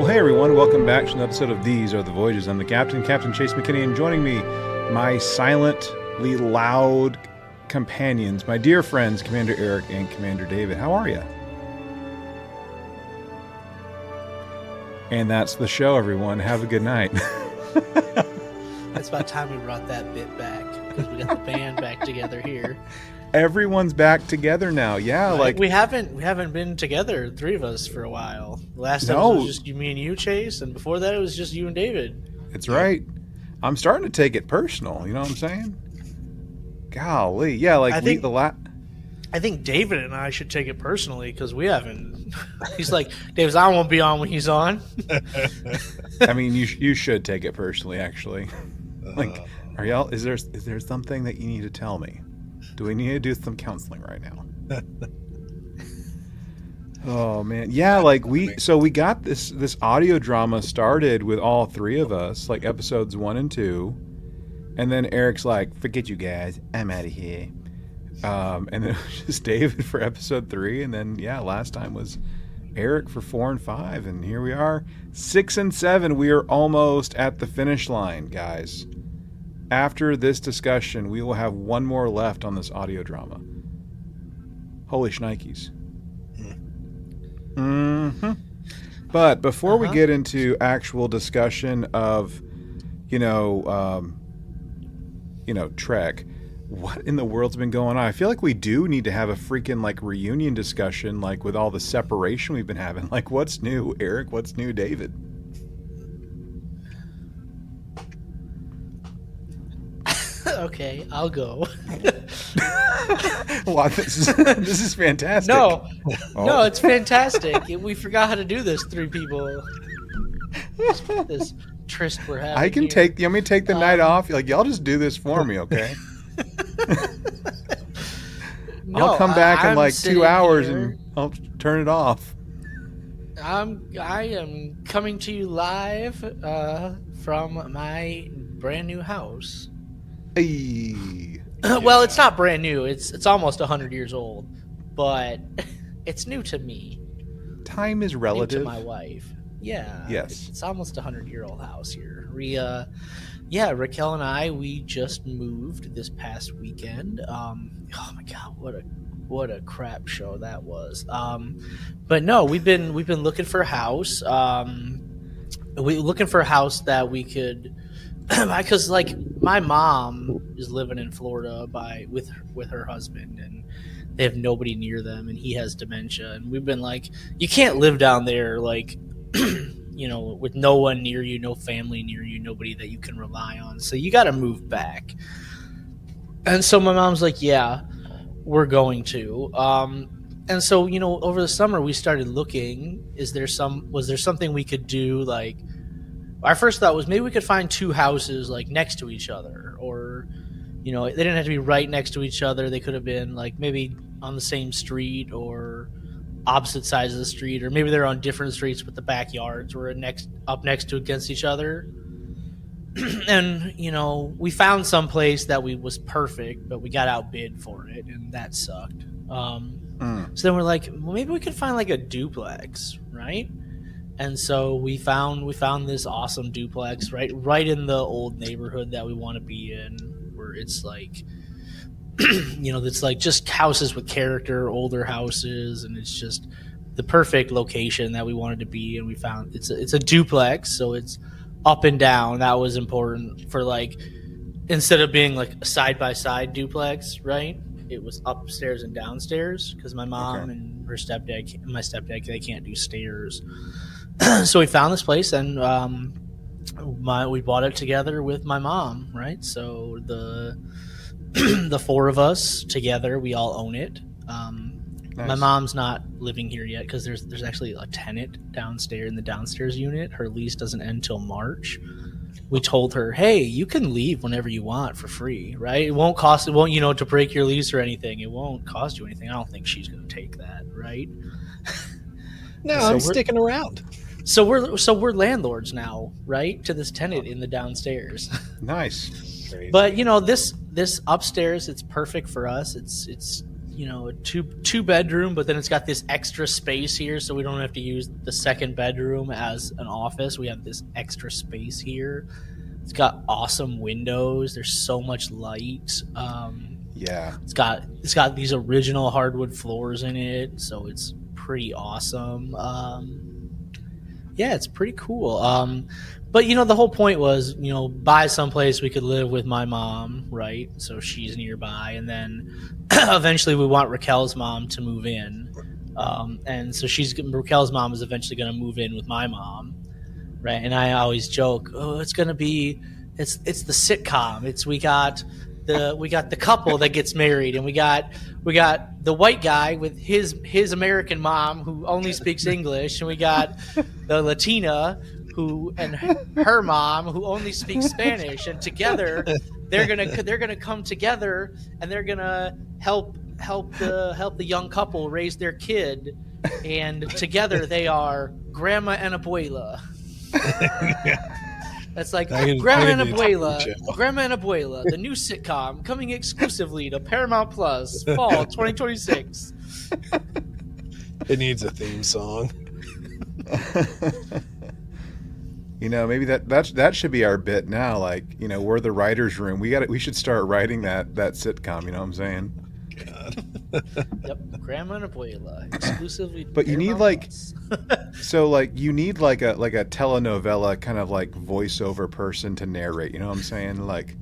Well, hey everyone, welcome back to an episode of These Are The Voyages. I'm the captain, Captain Chase McKinney, and joining me, my silently loud companions, my dear friends, Commander Eric and Commander David. How are you? And that's the show, everyone. Have a good night. It's about time we brought that bit back, because we got the band back together here. Everyone's back together now. Yeah, Right? like we haven't been together, three of us, for a while. Last time it was just me and you, Chase, and before that it was just you and David. It's right. I'm starting to take it personal. You know what I'm saying? Golly, yeah. Like I think David and I should take it personally because we haven't. He's like, David, I won't be on when he's on. I mean, you should take it personally, actually. Like, are y'all? Is there something that you need to tell me? Do we need to do some counseling right now? Oh man, yeah. Like we got this audio drama started with all three of us, like episodes 1 and 2, and then Eric's like, "Forget you guys, I'm out of here." And then it was just David for episode 3, and then last time was Eric for 4 and 5, and here we are, 6 and 7. We are almost at the finish line, guys. After this discussion, we will have one more left on this audio drama. Holy shnikes. Mm-hmm. But before we get into actual discussion of, Trek, what in the world's been going on? I feel like we do need to have a freaking reunion discussion, with all the separation we've been having. Like, what's new, Eric? What's new, David? Okay, I'll go. Wow, this is fantastic. No, it's fantastic. We forgot how to do this, three people. This tryst we're having. I can here. you want me to take the night off? Y'all just do this for me, okay? I'll come back in 2 hours and I'll turn it off. I am coming to you live from my brand new house. Hey. Well, it's not brand new. It's almost 100 years old, but it's new to me. Time is relative. New to my wife. Yeah. Yes. It's almost a 100-year-old house here. Raquel and I, we just moved this past weekend. Oh my God, what a crap show that was. But no, we've been looking for a house. We looking for a house that we could. Because my mom is living in Florida with her husband, and they have nobody near them, and he has dementia, and we've been like, you can't live down there with no one near you, no family near you, nobody that you can rely on, so you got to move back. And so my mom's like, yeah, we're going to. And so over the summer we started looking. Was there something we could do? Our first thought was maybe we could find two houses next to each other, or they didn't have to be right next to each other. They could have been maybe on the same street or opposite sides of the street, or maybe they're on different streets but the backyards were up next to against each other. And we found some place that was perfect, but we got outbid for it, and that sucked. So then we're like, well, maybe we could find a duplex, right? And so we found this awesome duplex right in the old neighborhood that we want to be in, where it's it's just houses with character, older houses, and it's just the perfect location that we wanted to be. And we found it's a duplex, so it's up and down. That was important for instead of being a side by side duplex, right? It was upstairs and downstairs because my mom and my stepdad, they can't do stairs. So we found this place, and we bought it together with my mom, right? So the four of us together, we all own it. Nice. My mom's not living here yet because there's actually a tenant downstairs in the downstairs unit. Her lease doesn't end till March. We told her, hey, you can leave whenever you want for free, right? It won't to break your lease or anything. It won't cost you anything. I don't think she's going to take that, right? No, I'm sticking around. So we're landlords now, right? To this tenant in the downstairs. Nice. But this upstairs, it's perfect for us. It's a two bedroom, but then it's got this extra space here, so we don't have to use the second bedroom as an office. We have this extra space here. It's got awesome windows. There's so much light. Yeah. It's got these original hardwood floors in it, so it's pretty awesome. Yeah, it's pretty cool. But the whole point was, buy someplace we could live with my mom, right? So she's nearby, and then eventually we want Raquel's mom to move in, and so Raquel's mom is eventually going to move in with my mom, right? And I always joke, oh, it's going to be, it's the sitcom. We got the couple that gets married, and we got the white guy with his American mom who only speaks English, and we got the Latina and her mom who only speaks Spanish, and together they're gonna come together, and they're gonna help the young couple raise their kid, and together they are grandma and abuela. That's like Grandma and Abuela, the new sitcom coming exclusively to Paramount Plus, fall 2026. It needs a theme song. Maybe that should be our bit now. Like, we're the writers' room. We should start writing that sitcom. You know what I'm saying? God. Yep, Grandma and Abuela, exclusively. But you need you need like a telenovela kind of like voiceover person to narrate. You know what I'm saying? Like,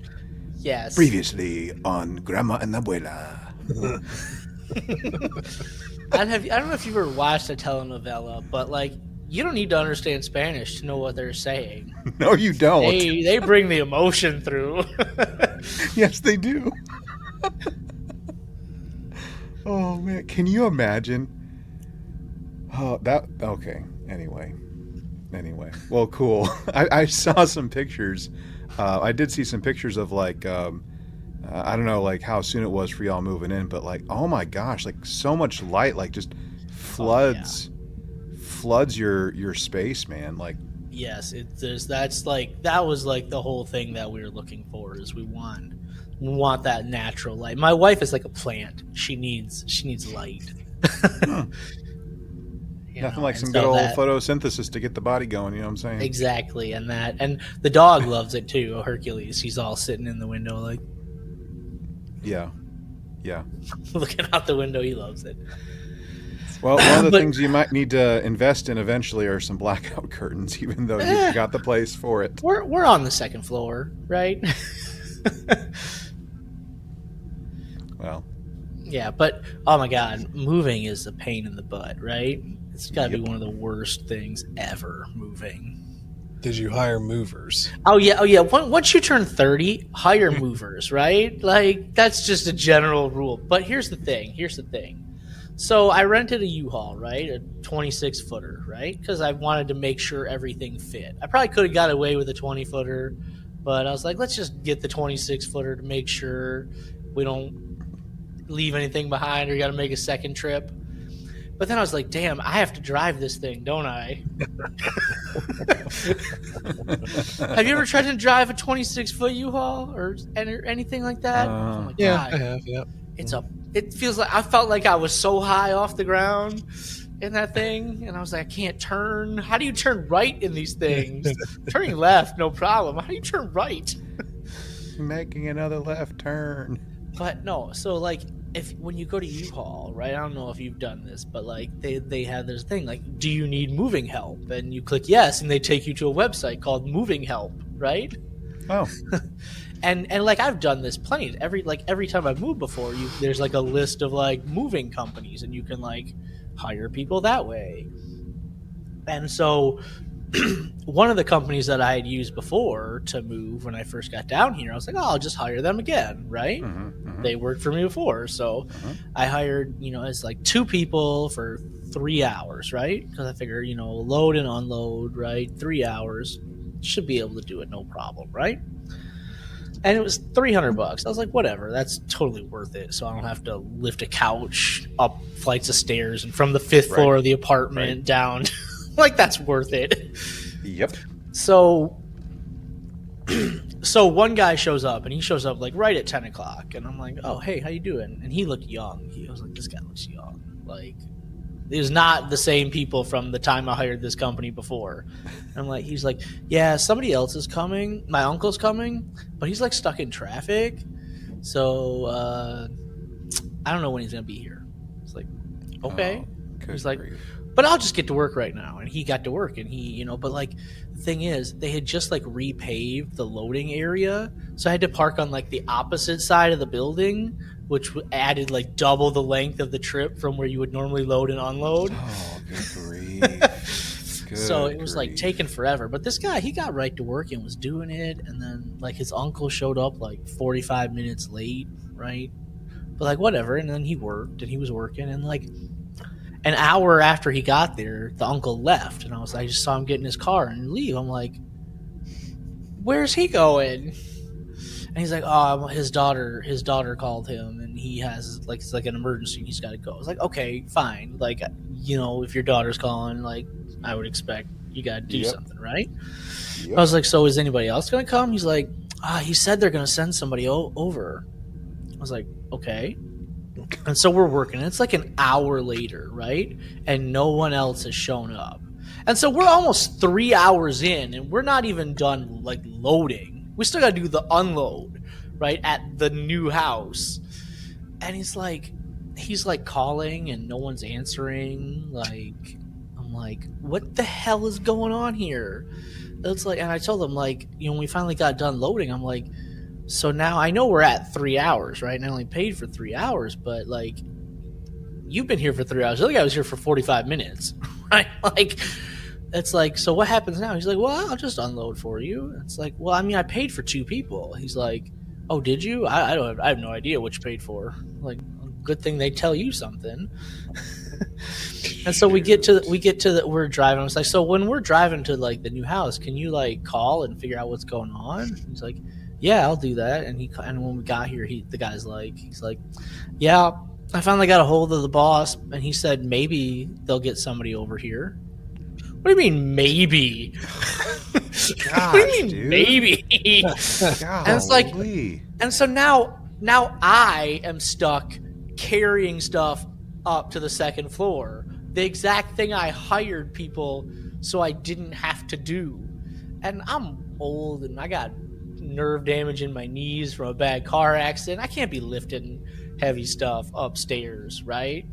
yes. Previously on Grandma and Abuela. I don't know if you've ever watched a telenovela, but like, you don't need to understand Spanish to know what they're saying. No, you don't. They bring the emotion through. Yes, they do. Oh man, can you imagine? Oh, okay. Anyway, well, cool. I saw some pictures. I did see some pictures of like, I don't know, like how soon it was for y'all moving in, but like, oh my gosh, like so much light, like just floods your space, man. Like, yes, that was like the whole thing that we were looking for, is we want that natural light. My wife is like a plant. She needs light. Nothing like some good old photosynthesis to get the body going, you know what I'm saying? Exactly, and the dog loves it too, Hercules. He's all sitting in the window like, yeah. Looking out the window, he loves it. Well, one of the things you might need to invest in eventually are some blackout curtains, even though you've got the place for it. We're on the second floor, right? Well, yeah, but oh my god, moving is a pain in the butt, right? It's got to be one of the worst things ever, moving. Did you hire movers? Oh yeah. Once you turn 30, hire movers, right? Like, that's just a general rule. But here's the thing. So I rented a U-Haul, right? A 26-footer, right? Because I wanted to make sure everything fit. I probably could have got away with a 20-footer, but I was like, let's just get the 26-footer to make sure we don't leave anything behind, or you got to make a second trip. But then I was like, damn, I have to drive this thing, don't I? Have you ever tried to drive a 26-foot U-Haul or anything like that? Oh my God. I have, yeah. It feels like I felt like I was so high off the ground in that thing, and I was like, I can't turn. How do you turn right in these things? Turning left, no problem. How do you turn right? Making another left turn. But no, so like, when you go to U-Haul, right? I don't know if you've done this, but like they have this thing like, do you need moving help? And you click yes, and they take you to a website called Moving Help, right? Oh. And like, I've done this plenty. Every time I've moved before, there's like a list of like moving companies, and you can like hire people that way. And so one of the companies that I had used before to move when I first got down here, I was like, oh, I'll just hire them again, right? They worked for me before. So I hired, as like 2 people for 3 hours, right? Because I figure, load and unload, right? 3 hours. Should be able to do it, no problem, right? And it was $300. I was like, whatever, that's totally worth it. So I don't have to lift a couch up flights of stairs and from the 5th floor of the apartment down. Like, that's worth it. Yep. So So one guy shows up, and he shows up like right at 10 o'clock, and I'm like, "Oh, hey, how you doing?" And he looked young. He was like, "This guy looks young." Like, it was not the same people from the time I hired this company before. And I'm like, he's like, "Yeah, somebody else is coming. My uncle's coming, but he's like stuck in traffic, so I don't know when he's gonna be here." It's like, okay. He's like, "But I'll just get to work right now." And he got to work, and he, but like the thing is, they had just like repaved the loading area, so I had to park on like the opposite side of the building, which added like double the length of the trip from where you would normally load and unload. Oh, good grief. Good So it was like grief. taking forever. But this guy, he got right to work and was doing it, and then like his uncle showed up like 45 minutes late, right? But like whatever, and then he worked, and he was working, and like an hour after he got there, the uncle left, and I just saw him get in his car and leave. I'm like, "Where's he going?" And he's like, "Oh, his daughter called him, and he has like it's like an emergency. He's got to go." I was like, "Okay, fine. Like, if your daughter's calling, like, I would expect you got to do something, right?" Yep. I was like, "So is anybody else going to come?" He's like, "He said they're going to send somebody over." I was like, "Okay." And so we're working. And it's like an hour later, right? And no one else has shown up. And so we're almost 3 hours in, and we're not even done like loading. We still got to do the unload, right, at the new house. And he's like calling, and no one's answering. Like, I'm like, "What the hell is going on here?" It's like, and I told him, like, when we finally got done loading, I'm like, "So now I know we're at 3 hours, right? And I only paid for 3 hours, but like, you've been here for 3 hours. The other guy was here for 45 minutes, right?" Like, it's like, "So what happens now?" He's like, "Well, I'll just unload for you." It's like, "Well, I mean, I paid for 2 people." He's like, "Oh, did you? I have no idea what you paid for." Like, good thing they tell you something. And so we get to we're driving. I was like, "So when we're driving to like the new house, can you like call and figure out what's going on?" He's like, "Yeah, I'll do that." And when we got here, he's like, "Yeah, I finally got a hold of the boss, and he said maybe they'll get somebody over here." What do you mean maybe? What do you mean dude. maybe? Golly. And it's like, and so now I am stuck carrying stuff up to the second floor, the exact thing I hired people so I didn't have to do. And I'm old, and I got nerve damage in my knees from a bad car accident. I can't be lifting heavy stuff upstairs, right?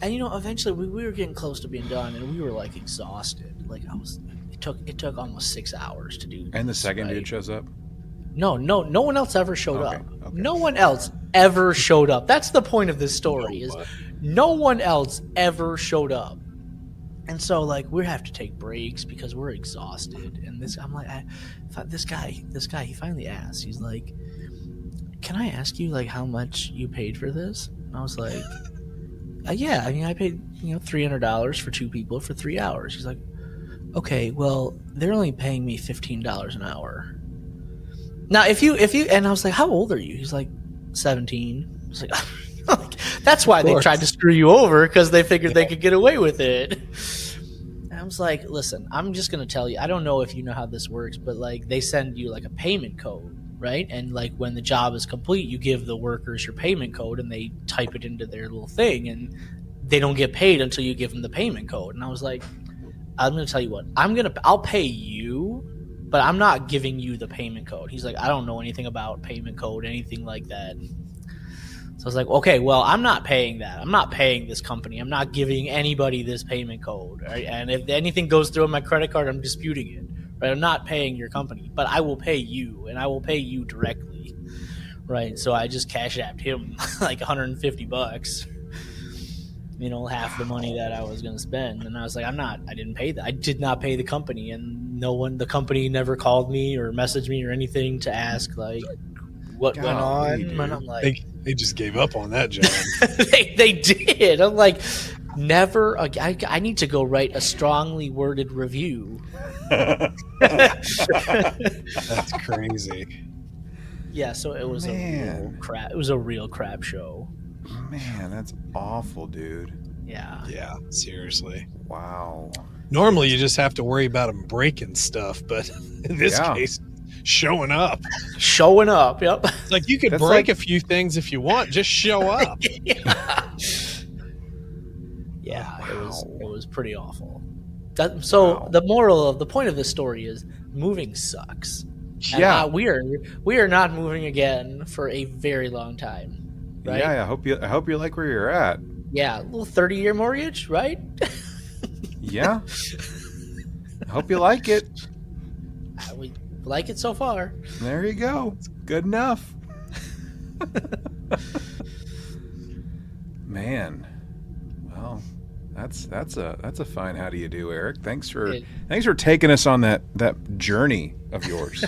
And eventually we were getting close to being done, and we were like exhausted. Like it took almost 6 hours to do. And the second right? dude shows up? No one else ever showed up. Okay. No one else ever showed up. That's the point of this story, is no one else ever showed up. And so like we have to take breaks because we're exhausted. And this guy, he finally asked. He's like, "Can I ask you like how much you paid for this?" And I was like, "Yeah, I mean, I paid $300 for 2 people for 3 hours." He's like, "Okay, well, they're only paying me $15 an hour." Now, if you, and I was like, "How old are you?" He's like, 17. I was like, that's why they tried to screw you over, because they figured they could get away with it. And I was like, "Listen, I'm just going to tell you, I don't know if you know how this works, but like they send you like a payment code, right? And like when the job is complete, you give the workers your payment code, and they type it into their little thing, and they don't get paid until you give them the payment code." And I was like, "I'm going to tell you what, I'll pay you, but I'm not giving you the payment code." He's like, "I don't know anything about payment code, anything like that." So I was like, "Okay, well, I'm not paying that. I'm not paying this company. I'm not giving anybody this payment code. Right? And if anything goes through on my credit card, I'm disputing it. Right? I'm not paying your company, but I will pay you, and I will pay you directly." Right? So I just cash apped him like $150. Half the money that I was going to spend. And I was like, I didn't pay that. I did not pay the company, and the company never called me or messaged me or anything to ask like what went on. Dude. And I'm like, They just gave up on that job. they did. I'm like, never. I need to go write a strongly worded review. That's crazy. Yeah. So it was a real crap. It was a real crap show. Man, that's awful, dude. Yeah. Yeah, seriously. Wow. Normally, you just have to worry about them breaking stuff, but in this case, showing up. Showing up. Yep. It's like you could That's break like- a few things if you want. Just show up. Yeah, Wow. it was pretty awful. Wow. The point of this story is moving sucks. And Yeah. we are not moving again for a very long time. Right? Yeah, I hope you like where you're at. Yeah, a little 30-year mortgage, right? Yeah. I hope you like it. We like it so far. There you go. It's good enough. Man. Well, that's a fine how do you do, Eric. Thanks for taking us on that journey of yours.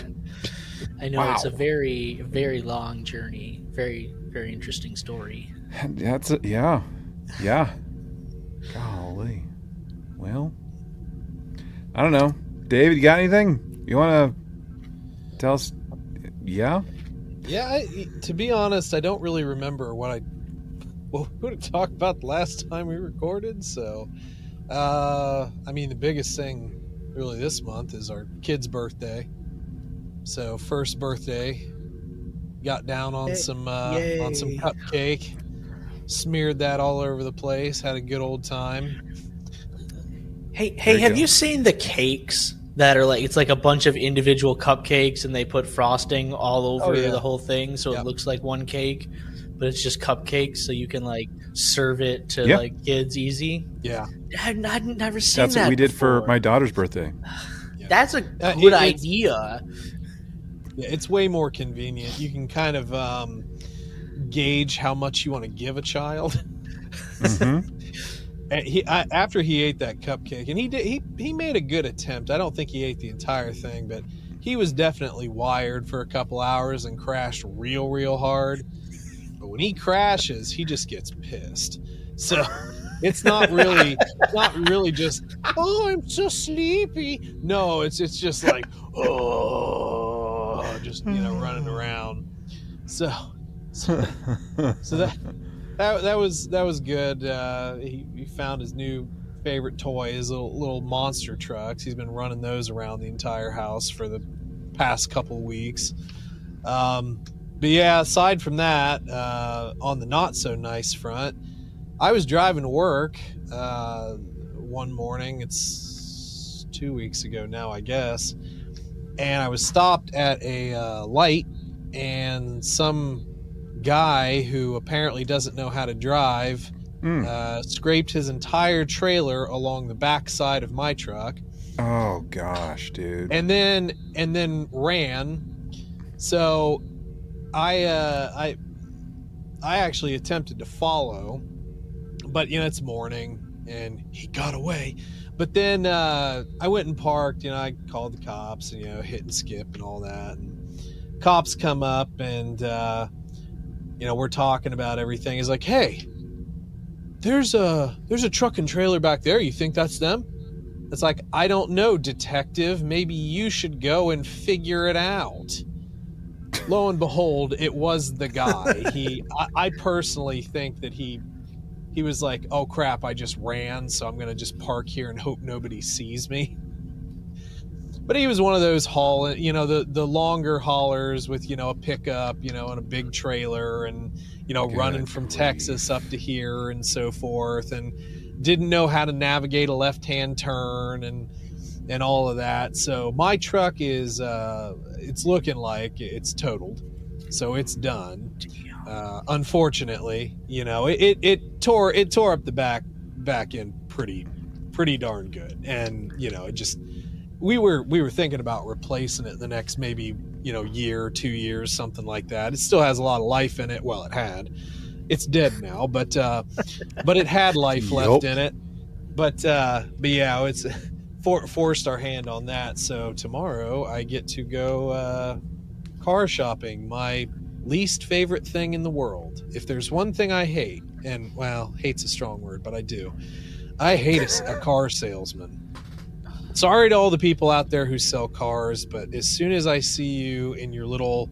I know Wow. it's a very, very long journey. Very, very interesting story. Yeah. Golly. Well, I don't know. David, you got anything? You want to tell us? Yeah? Yeah, to be honest, I don't really remember what to talk about the last time we recorded. So, I mean, the biggest thing really this month is our kid's birthday. So, first birthday, got down on some cupcake, smeared that all over the place, had a good old time. Hey, you have go. you seen the cakes that are like, it's like a bunch of individual cupcakes and they put frosting all over yeah. the whole thing so Yep. it looks like one cake, but it's just cupcakes so you can like serve it to Yeah. like kids easy? Yeah. I'd never seen That's that what we did before. for my daughter's birthday. That's a It's- good idea. Yeah, it's way more convenient. You can kind of gauge how much you want to give a child. Mm-hmm. After he ate that cupcake, and he made a good attempt. I don't think he ate the entire thing, but he was definitely wired for a couple hours and crashed real hard. But when he crashes, he just gets pissed. So it's not really just, oh, I'm so sleepy. No, it's just like, oh, just running around. So that was good. He found his new favorite toy, his little monster trucks. He's been running those around the entire house for the past couple weeks. But yeah, aside from that, on the not so nice front, I was driving to work one morning. It's 2 weeks ago now, I guess, and I was stopped at a light, and some guy who apparently doesn't know how to drive scraped his entire trailer along the back side of my truck. Oh gosh, dude. And then ran. So I actually attempted to follow, but it's morning and he got away. But then I went and parked. I called the cops and hit and skip and all that. And cops come up and we're talking about everything. He's like, hey, there's a truck and trailer back there. You think that's them? It's like, I don't know, detective. Maybe you should go and figure it out. Lo and behold, it was the guy. I personally think that he was like, oh crap, I just ran, so I'm gonna just park here and hope nobody sees me. But he was one of those the longer haulers with a pickup, and a big trailer, and running from Texas up to here and so forth, and didn't know how to navigate a left-hand turn and all of that. So my truck is it's looking like it's totaled, so it's done. Unfortunately, it tore up the back end pretty darn good, and it just. We were thinking about replacing it the next maybe year, 2 years, something like that. It still has a lot of life in it. Well, it had. It's dead now, but it had life left in it. But yeah, it's forced our hand on that. So tomorrow I get to go car shopping. My least favorite thing in the world. If there's one thing I hate, and well, hate's a strong word, but I do. I hate a car salesman. Sorry to all the people out there who sell cars, but as soon as I see you in your little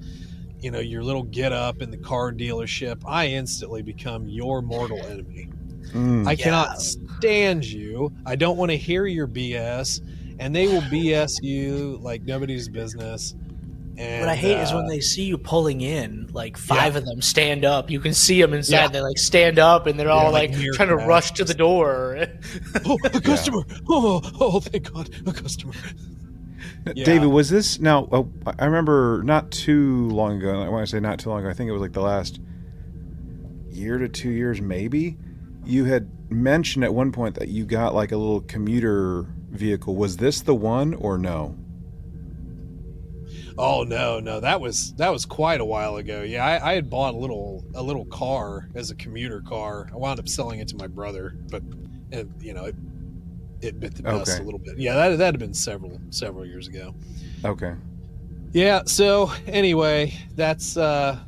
get up in the car dealership, I instantly become your mortal enemy. I cannot stand you. I don't want to hear your BS, and they will BS you like nobody's business. And what I hate is when they see you pulling in, like 5 of them stand up. You can see them inside. Yeah. They like stand up and they're all like near trying to rush to the door. Oh, a customer! Oh, thank God, a customer. Yeah. David, was this now? I remember not too long ago. When I say not too long ago, I think it was like the last year to 2 years, maybe. You had mentioned at one point that you got like a little commuter vehicle. Was this the one or no? Oh no, that was quite a while ago. Yeah, I had bought a little car as a commuter car. I wound up selling it to my brother, but it bit the dust a little bit. Yeah, that had been several years ago. Okay. Yeah. So anyway, that's the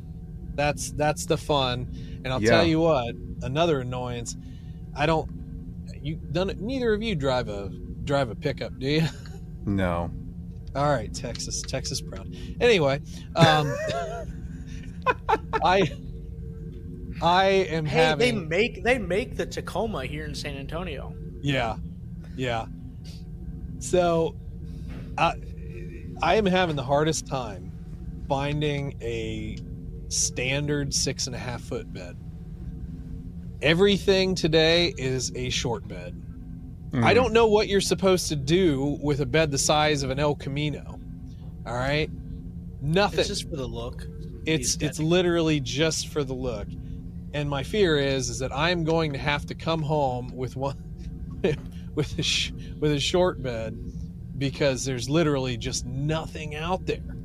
fun, and I'll tell you what. Another annoyance. Neither of you drive a pickup, do you? No. All right, Texas proud. Anyway, I am having. They make the Tacoma here in San Antonio. Yeah. So, I am having the hardest time finding a standard 6.5 foot bed. Everything today is a short bed. I don't know what you're supposed to do with a bed the size of an El Camino. All right, nothing. It's just for the look. It's literally just for the look. And my fear is that I'm going to have to come home with one with a short bed because there's literally just nothing out there.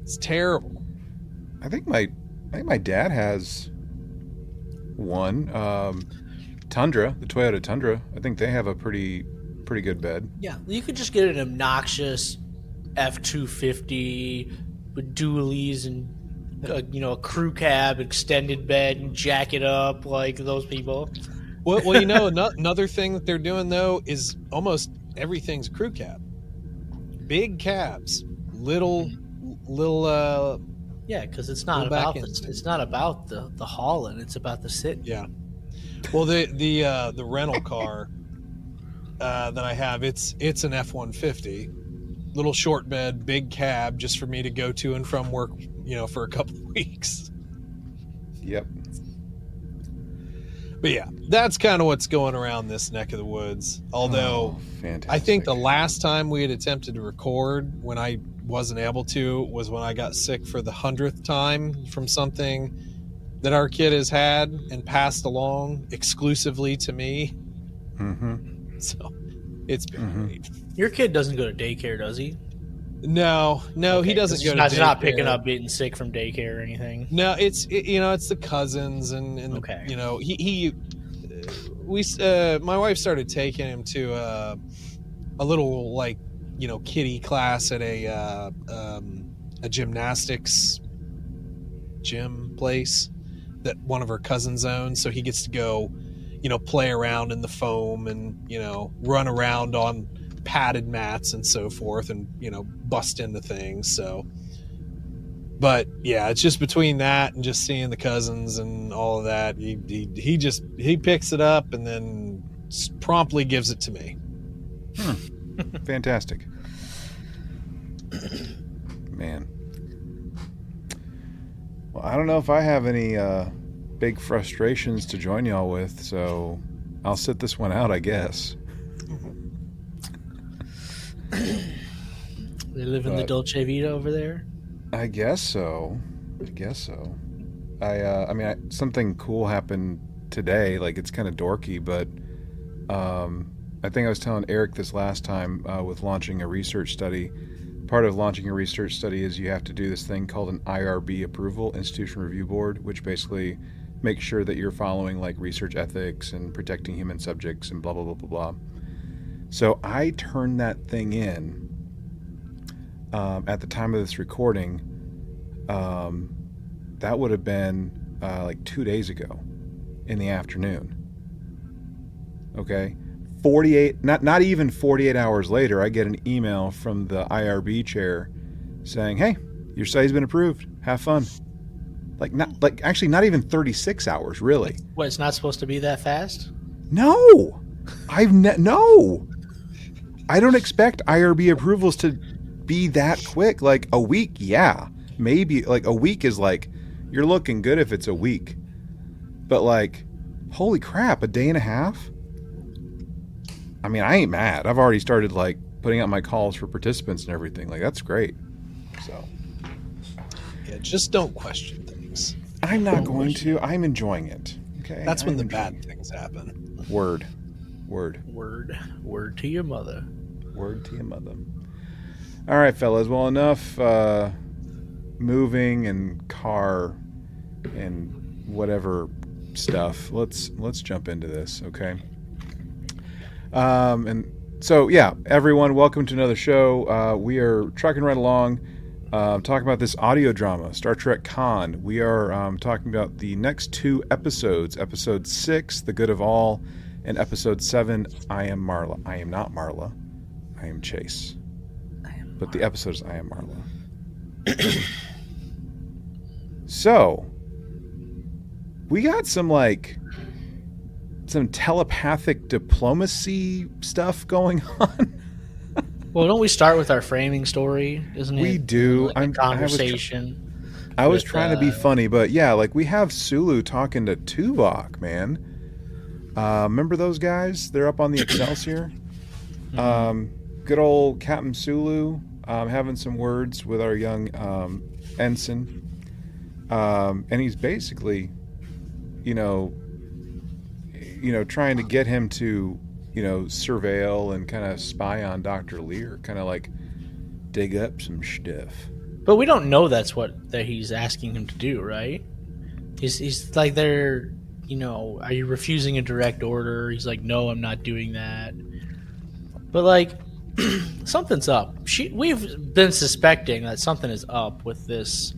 It's terrible. I think my dad has one. Tundra, the Toyota Tundra. I think they have a pretty good bed. Yeah, you could just get an obnoxious F-250 with dualies and a crew cab, extended bed, and jack it up like those people. Well, another thing that they're doing though is almost everything's crew cab. Big cabs, little. Yeah, because it's not about the hauling; it's about the sitting. Yeah. Well, the rental car that I have, it's an F-150, little short bed, big cab, just for me to go to and from work, for a couple of weeks. Yep. But yeah, that's kind of what's going around this neck of the woods. Although, I think the last time we had attempted to record when I wasn't able to was when I got sick for the 100th time from something that our kid has had and passed along exclusively to me. Mm-hmm. So it's been great. Your kid doesn't go to daycare, does he? No, okay. He doesn't go to daycare. He's not picking up being sick from daycare or anything. No, it's the cousins and okay. My wife started taking him to a little kiddie class at a gymnastics gym place that one of her cousins owns, so he gets to go play around in the foam and run around on padded mats and so forth and bust into things. So but yeah, it's just between that and just seeing the cousins and all of that, he picks it up and then promptly gives it to me. Fantastic. Man. Well, I don't know if I have any big frustrations to join y'all with, so I'll sit this one out, I guess. They live in the Dolce Vita over there? I guess so. Something cool happened today. Like, it's kind of dorky, but I think I was telling Eric this last time with launching a research study. Part of launching a research study is you have to do this thing called an IRB approval, Institution Review Board, which basically makes sure that you're following like research ethics and protecting human subjects and blah, blah, blah, blah, blah. So I turned that thing in at the time of this recording. That would have been like 2 days ago in the afternoon. Okay. Not even 48 hours later, I get an email from the IRB chair saying, "Hey, your study's been approved. Have fun." Actually not even 36 hours, really. What, it's not supposed to be that fast? No. No. I don't expect IRB approvals to be that quick. Like a week, yeah, maybe. Like a week is like you're looking good if it's a week, but like, holy crap, a day and a half. I mean, I ain't mad. I've already started like putting out my calls for participants and everything. Like that's great. So Yeah, just don't question things. I'm not going to. I'm enjoying it. Okay. That's when I'm the enjoying bad things happen. Word to your mother. Word to your mother. All right, fellas. Well, enough moving and car and whatever stuff. Let's jump into this, okay? And so, yeah, everyone, welcome to another show. We are trucking right along, talking about this audio drama, Star Trek Khan. We are talking about the next two episodes, Episode 6, The Good of All, and Episode 7, I Am Marla. I am not Marla. I am Chase. But the episode is I Am Marla. So, we got some telepathic diplomacy stuff going on. Well, don't we start with our framing story? Isn't it? We do. Like a conversation. I was trying to be funny, but yeah, like we have Sulu talking to Tuvok, man. Remember those guys? They're up on the Excelsior. Good old Captain Sulu having some words with our young ensign. And he's basically, trying to get him to, surveil and kind of spy on Dr. Lear, kind of like dig up some stuff. But we don't know that's what he's asking him to do, right? He's like, are you refusing a direct order? He's like, no, I'm not doing that. But like, something's up. We've been suspecting that something is up with this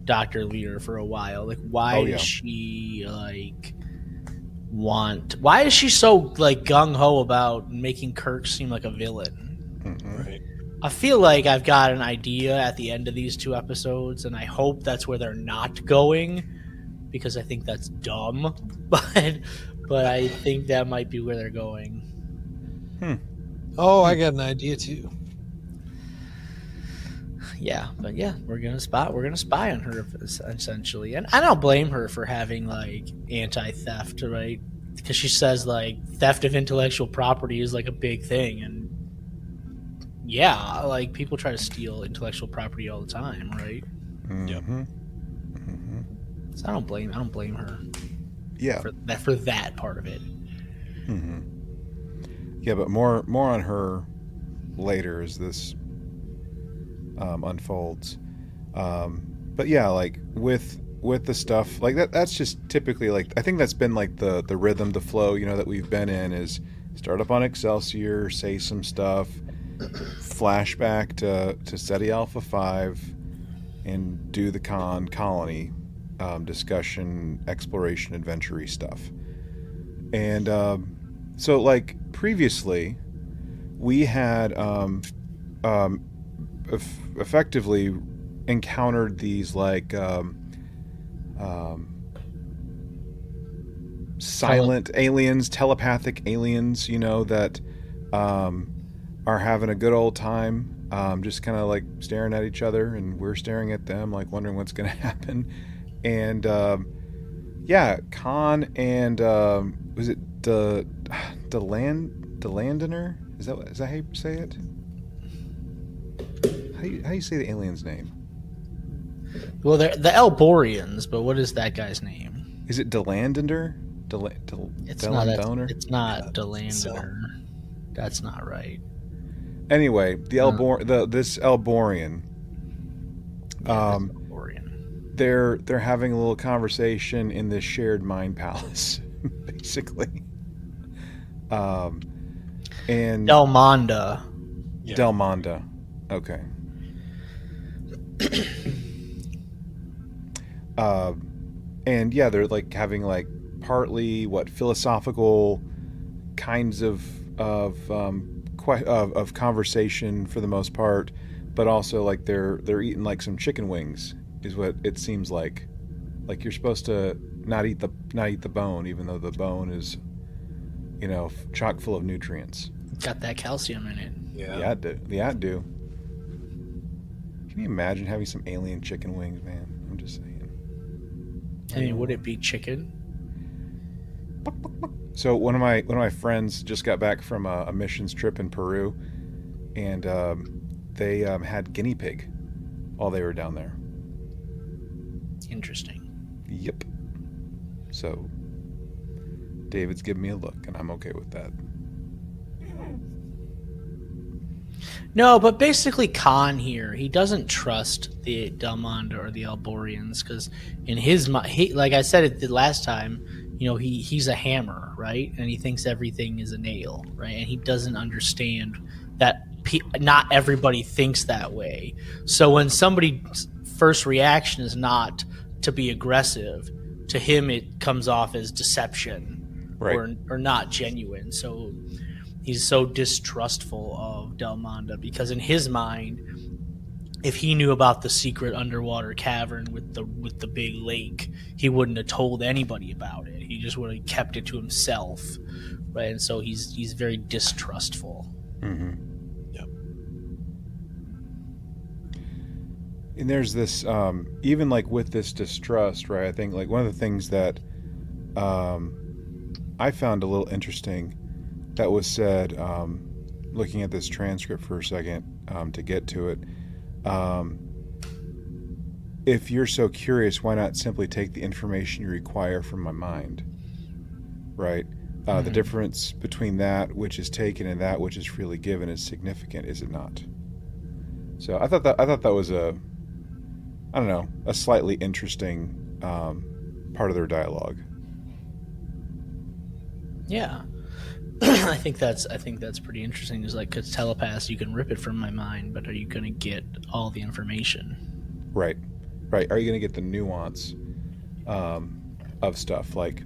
Dr. Lear for a while. Like, why does she why is she so like gung-ho about making Kirk seem like a villain? Mm-hmm. Right. I feel like I've got an idea at the end of these two episodes, and I hope that's where they're not going, because I think that's dumb. But I think that might be where they're going. Oh, I got an idea too. Yeah, but yeah, we're gonna spy on her essentially, and I don't blame her for having like anti-theft, right? Because she says like theft of intellectual property is like a big thing, and yeah, like people try to steal intellectual property all the time, right? Mm-hmm. Yep. Mm-hmm. So I don't blame her. Yeah, for that part of it. Mm-hmm. Yeah, but more on her later as this unfolds. But yeah, like with the stuff like that's just typically like I think that's been like the rhythm, the flow, that we've been in is start up on Excelsior, say some stuff, flashback to SETI Alpha 5, and do the colony discussion, exploration, adventure-y stuff. And so like previously we had effectively encountered these like silent aliens, telepathic aliens, that are having a good old time, just kind of like staring at each other, and we're staring at them, like wondering what's going to happen. And Khan and was it Delandiner? Is that how you say it? How do you say the alien's name? Well, they're the Elborians, but what is that guy's name? Is it Delandiner? It's not Delandiner. That's not right. Anyway, this Elborian. They're having a little conversation in this shared mind palace, basically. And Delmonda. Yeah. Delmonda. Okay. And yeah, they're like having like partly philosophical kinds of conversation for the most part, but also like they're eating like some chicken wings is what it seems like. Like you're supposed to not eat the bone, even though the bone is, chock full of nutrients. Got that calcium in it. Yeah. Yeah, it do. Can you imagine having some alien chicken wings, man? I'm just saying. I mean, would it be chicken? So one of my friends just got back from a missions trip in Peru, and they had guinea pig while they were down there. Interesting. Yep. So David's giving me a look, and I'm okay with that. No, but basically Khan here, he doesn't trust the Delmonda or the Alborians because in his mind, like I said it the last time, you know, he's a hammer, right? And he thinks everything is a nail, right? And he doesn't understand that not everybody thinks that way. So when somebody's first reaction is not to be aggressive, to him it comes off as deception, right, or not genuine. So he's so distrustful of Delmonda because in his mind, if he knew about the secret underwater cavern with the big lake, he wouldn't have told anybody about it. He just would have kept it to himself, right? And so he's very distrustful. Mm-hmm. Yep. And there's this, even like with this distrust, right? I think like one of the things that I found a little interesting that was said, looking at this transcript for a second to get to it. If you're so curious, why not simply take the information you require from my mind? Right? The difference between that which is taken and that which is freely given is significant, is it not? So I thought that was a slightly interesting part of their dialogue. Yeah. I think that's pretty interesting. Is like, because telepaths, you can rip it from my mind, but are you going to get all the information? Right. Are you going to get the nuance of stuff? Like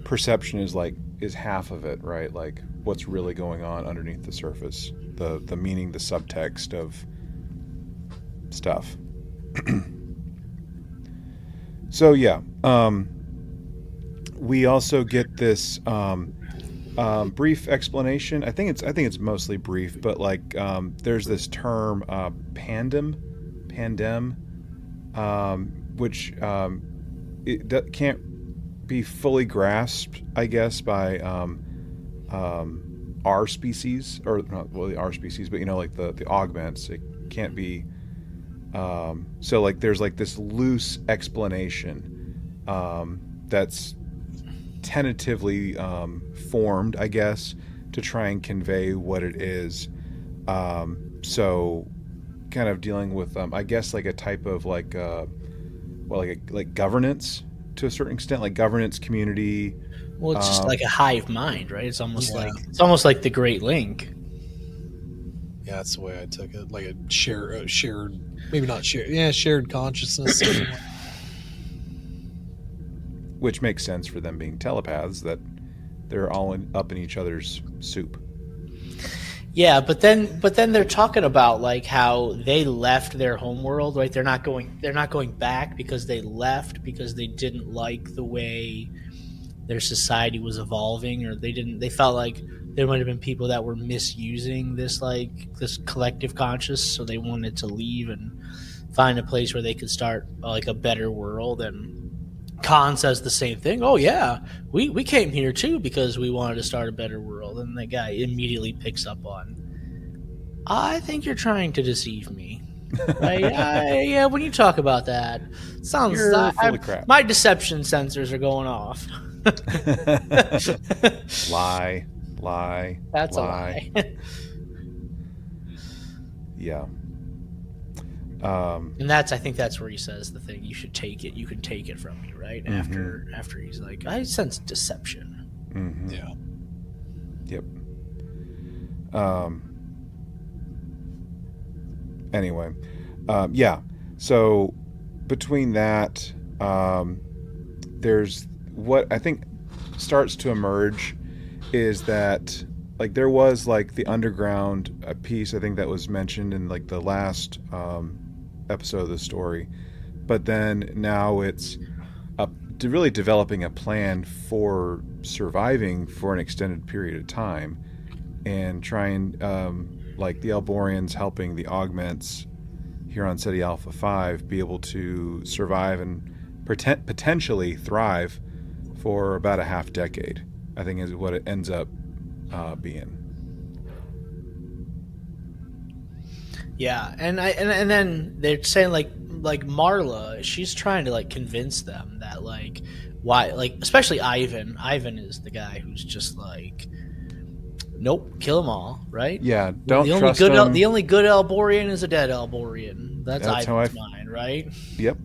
perception is half of it, right? Like what's really going on underneath the surface, the meaning, the subtext of stuff. So yeah, we also get this brief explanation. I think it's mostly brief, but like there's this term pandem, which it can't be fully grasped, I guess, by our species, or not well our species, but you know, like the augments. It can't be. So like there's like this loose explanation that's tentatively formed, I guess, to try and convey what it is. So kind of dealing with I guess like a type of like like governance to a certain extent, like governance, community. Well, it's just like a hive mind, right? It's almost like the Great Link. Yeah, that's the way I took it. Like a shared, maybe not shared, shared consciousness. Which makes sense for them being telepaths, that they're all up in each other's soup. Yeah, but then they're talking about like how they left their homeworld, right? They're not going back because they left because they didn't like the way their society was evolving, or they felt like there might have been people that were misusing this collective conscious, so they wanted to leave and find a place where they could start like a better world. And Khan says the same thing. Oh yeah, we came here too because we wanted to start a better world. And the guy immediately picks up on, I think you're trying to deceive me. Right? Yeah, when you talk about that, sounds full of crap. My deception sensors are going off. Lie. That's lie. A lie. Yeah. And I think that's where he says the thing, you should take it, you can take it from me, right? Mm-hmm. After he's like, I sense deception. Mm-hmm. Yeah. Yep. Anyway, yeah. So between that, there's what I think starts to emerge is that like there was like the underground piece, I think that was mentioned in like the last episode of the story, but then now it's really developing a plan for surviving for an extended period of time and trying like the Alborians helping the augments here on City Alpha 5 be able to survive and potentially thrive for about a half decade, I think is what it ends up being. Yeah, and then they're saying like Marla, she's trying to like convince them that like why, like especially Ivan. Ivan is the guy who's just like, nope, kill them all, right? Yeah, don't the only trust good them. the only good Elborian is a dead Elborian. That's how Ivan's mind, right? Yep.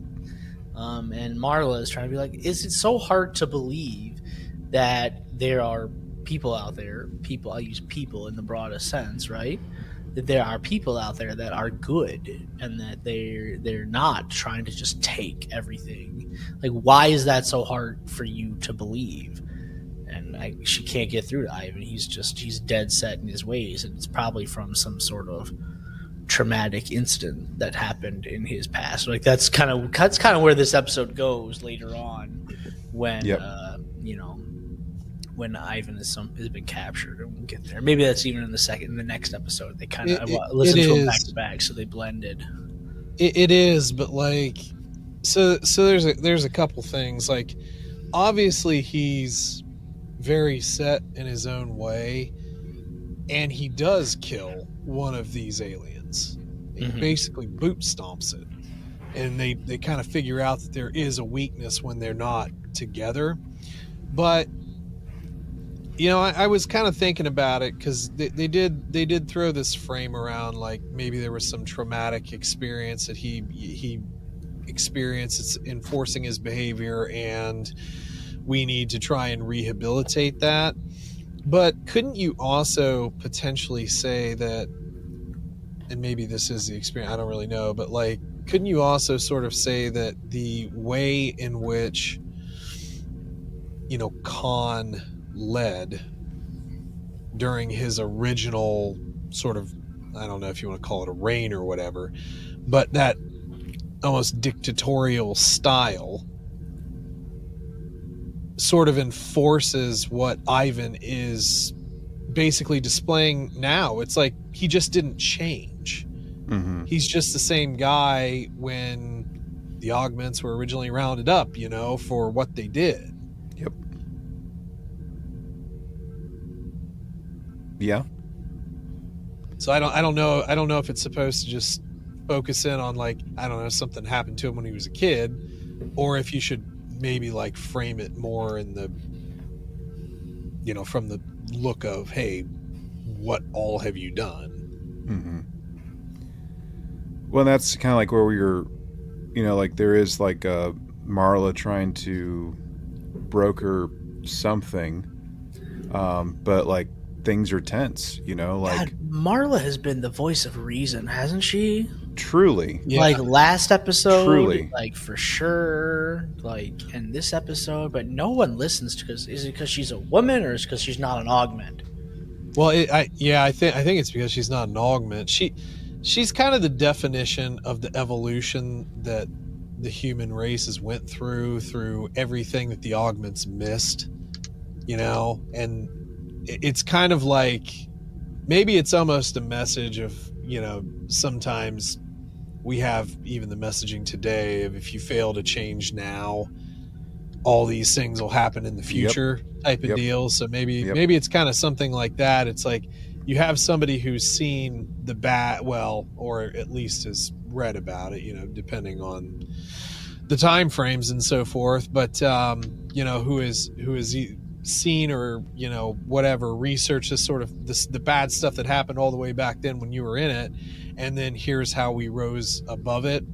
And Marla is trying to be like, is it so hard to believe that there are people out there? People, I use people in the broadest sense, right? That there are people out there that are good and that they're not trying to just take everything. Like, why is that so hard for you to believe? And she can't get through to Ivan. He's dead set in his ways, and it's probably from some sort of traumatic incident that happened in his past. Like that's kind of where this episode goes later on, when when Ivan has been captured, and we'll get there. Maybe that's even in the next episode. They kind of listened to them back to back, so they blended. It is, but like, so there's a couple things. Like, obviously he's very set in his own way, and he does kill one of these aliens. He basically boot stomps it, and they kind of figure out that there is a weakness when they're not together. But you know, I was kind of thinking about it because they did throw this frame around, like maybe there was some traumatic experience that he experienced enforcing his behavior, and we need to try and rehabilitate that. But couldn't you also potentially say that, and maybe this is the experience, I don't really know, but like, couldn't you also sort of say that the way in which, you know, Khan led during his original sort of, I don't know if you want to call it a reign or whatever, but that almost dictatorial style sort of enforces what Ivan is basically displaying now? It's like he just didn't change. He's just the same guy when the augments were originally rounded up, you know, for what they did. Yep. Yeah. So I don't know if it's supposed to just focus in on, like, I don't know, something happened to him when he was a kid, or if you should maybe like frame it more in the, you know, from the look of, hey, what all have you done? Well, that's kind of like where we were, you know, like there is like Marla trying to broker something, but like things are tense, you know, like God, Marla has been the voice of reason, hasn't she? Truly. Yeah. Like last episode, Truly. like for sure, like in this episode, but no one listens is it because she's a woman, or is it because she's not an augment? Well, I think it's because she's not an augment. She's kind of the definition of the evolution that the human races went through everything that the augments missed, you know. And it's kind of like, maybe it's almost a message of, you know, sometimes we have even the messaging today of, if you fail to change now, all these things will happen in the future, type of deal. So maybe it's kind of something like that. It's like you have somebody who's seen the well, or at least has read about it, you know, depending on the time frames and so forth, but you know, who is seen, or, you know, whatever, research this sort of the bad stuff that happened all the way back then when you were in it, and then here's how we rose above it.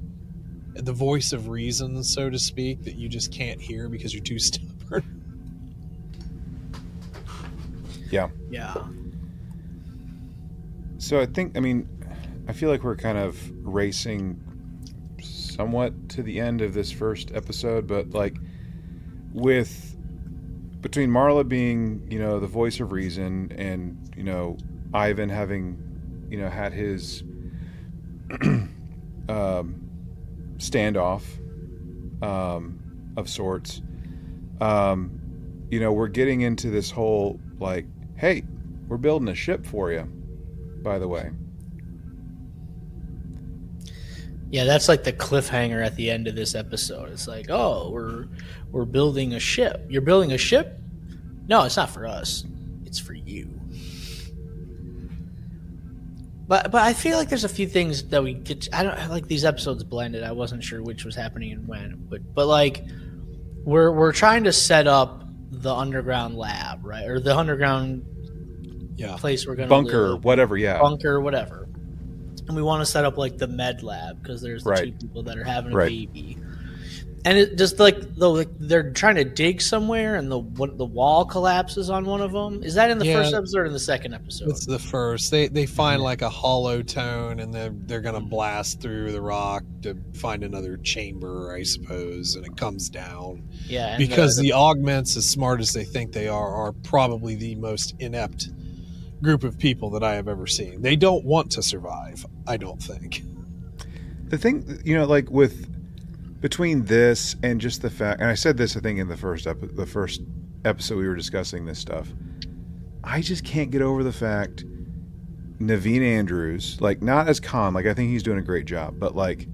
The voice of reason, so to speak, that you just can't hear because you're too stubborn. Yeah. So I feel like we're kind of racing somewhat to the end of this first episode, but like between Marla being, you know, the voice of reason, and, you know, Ivan having, you know, had his standoff of sorts, you know, we're getting into this whole like, hey, we're building a ship for you, by the way. Yeah, that's like the cliffhanger at the end of this episode. It's like, oh, we're building a ship. You're building a ship? No, it's not for us. It's for you. But I feel like there's a few things that we get. I don't like these episodes blended. I wasn't sure which was happening and when. But like we're trying to set up the underground lab, right? Or the underground place we're going to bunker, live. whatever, yeah. Bunker, whatever. And we want to set up like the med lab because there's the two people that are having a baby. And it just like they're trying to dig somewhere, and the wall collapses on one of them. Is that in the first episode or in the second episode? It's the first. They find like a hollow tone, and they're gonna blast through the rock to find another chamber, I suppose, and it comes down. Yeah, and because the augments, as smart as they think they are probably the most inept group of people that I have ever seen. They don't want to survive, I don't think. The thing, like between this and just the fact, and I said this, I think, in the first episode we were discussing this stuff, I just can't get over the fact Naveen Andrews, like, not as Khan, like, I think he's doing a great job, but, like,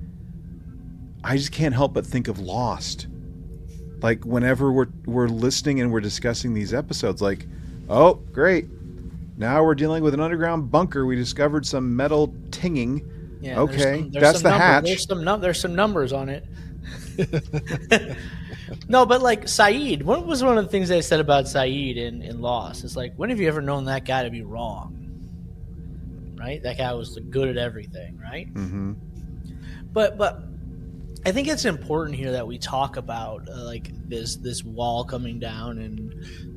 I just can't help but think of Lost. Like, whenever we're listening and we're discussing these episodes, like, oh, great. Now we're dealing with an underground bunker. We discovered some metal tinging. Yeah, okay, that's the hatch. There's some numbers on it. No, but like Saeed, what was one of the things they said about Saeed in Lost? It's like, when have you ever known that guy to be wrong? Right? That guy was good at everything, right? Mm-hmm. But I think it's important here that we talk about like this wall coming down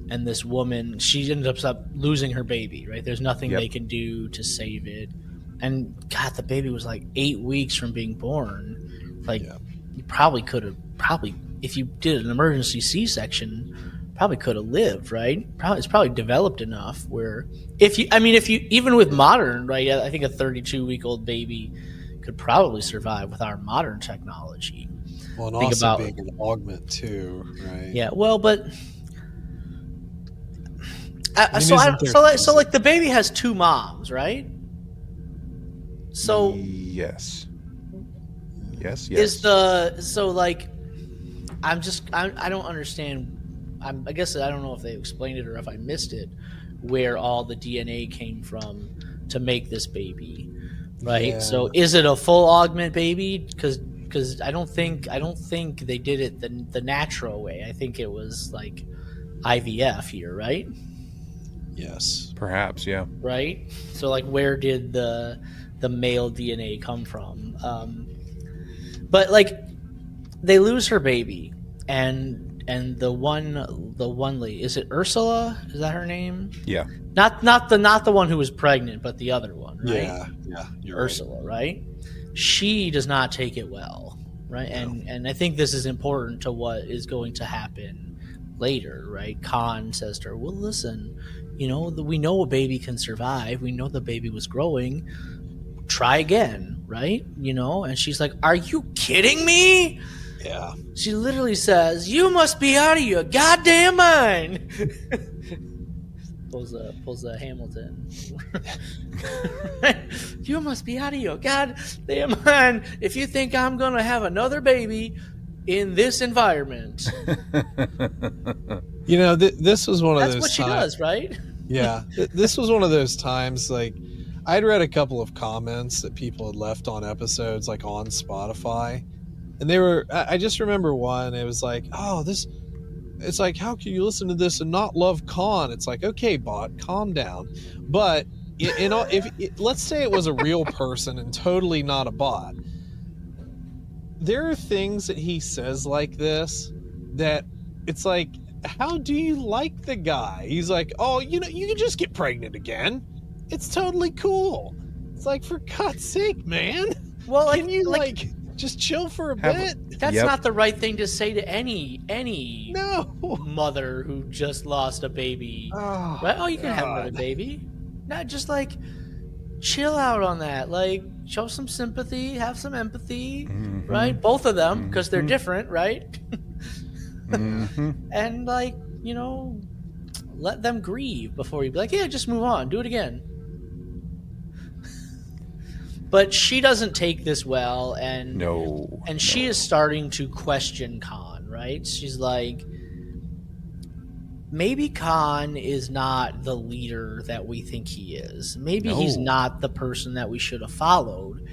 and this woman. She ends up losing her baby. Right? There's nothing they can do to save it. And God, the baby was like 8 weeks from being born. Like you probably could have if you did an emergency C-section, probably could have lived, right? It's probably developed enough where if you even with modern, right? I think a 32-week-old baby could probably survive with our modern technology. Well, and also being an augment too, right? Yeah. Well, but so like the baby has two moms, right? So yes. Is like I don't understand. I guess I don't know if they explained it or if I missed it, where all the DNA came from to make this baby, right? Yeah. So is it a full augment baby? Because I don't think they did it the natural way. I think it was like IVF here, right? Yes, perhaps, yeah. Right. So like, where did the male DNA come from? But like, they lose her baby, and the one lady, is it Ursula? Is that her name? Yeah. Not the one who was pregnant, but the other one, right? Yeah. You're Ursula, right? She does not take it well, right? No. And I think this is important to what is going to happen later, right? Khan says to her, "Well, listen, we know a baby can survive. We know the baby was growing. Try again, right? And she's like, "Are you kidding me?" Yeah. She literally says, "You must be out of your goddamn mind." pulls a Hamilton. You must be out of your goddamn mind if you think I'm gonna have another baby in this environment. This was one of those. That's what she does, right? Yeah. This was one of those times, like, I'd read a couple of comments that people had left on episodes, like on Spotify, and I just remember one. It was like, it's like, how can you listen to this and not love Khan? It's like, okay, bot, calm down. But let's say it was a real person and totally not a bot. There are things that he says like this that it's like, how do you like the guy? He's like, oh, you can just get pregnant again. It's totally cool. It's like, for God's sake, man. Well, can you just chill for a bit? That's not the right thing to say to any mother who just lost a baby. Oh, right? Oh, you can have another baby. Not just like chill out on that. Like, show some sympathy, have some empathy, right? Both of them, because they're different, right? And like, let them grieve before you be like, yeah, just move on, do it again. But she doesn't take this well, and No. she is starting to question Khan, right? She's like, maybe Khan is not the leader that we think he is. Maybe he's not the person that we should have followed.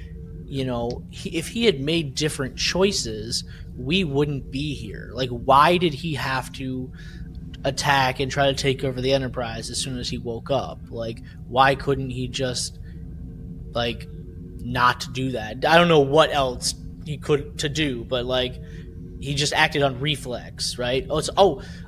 You know, if he had made different choices, we wouldn't be here. Like, why did he have to attack and try to take over the Enterprise as soon as he woke up? Like, why couldn't he just, like, not do that? I don't know what else he could to do, but, like, he just acted on reflex, right?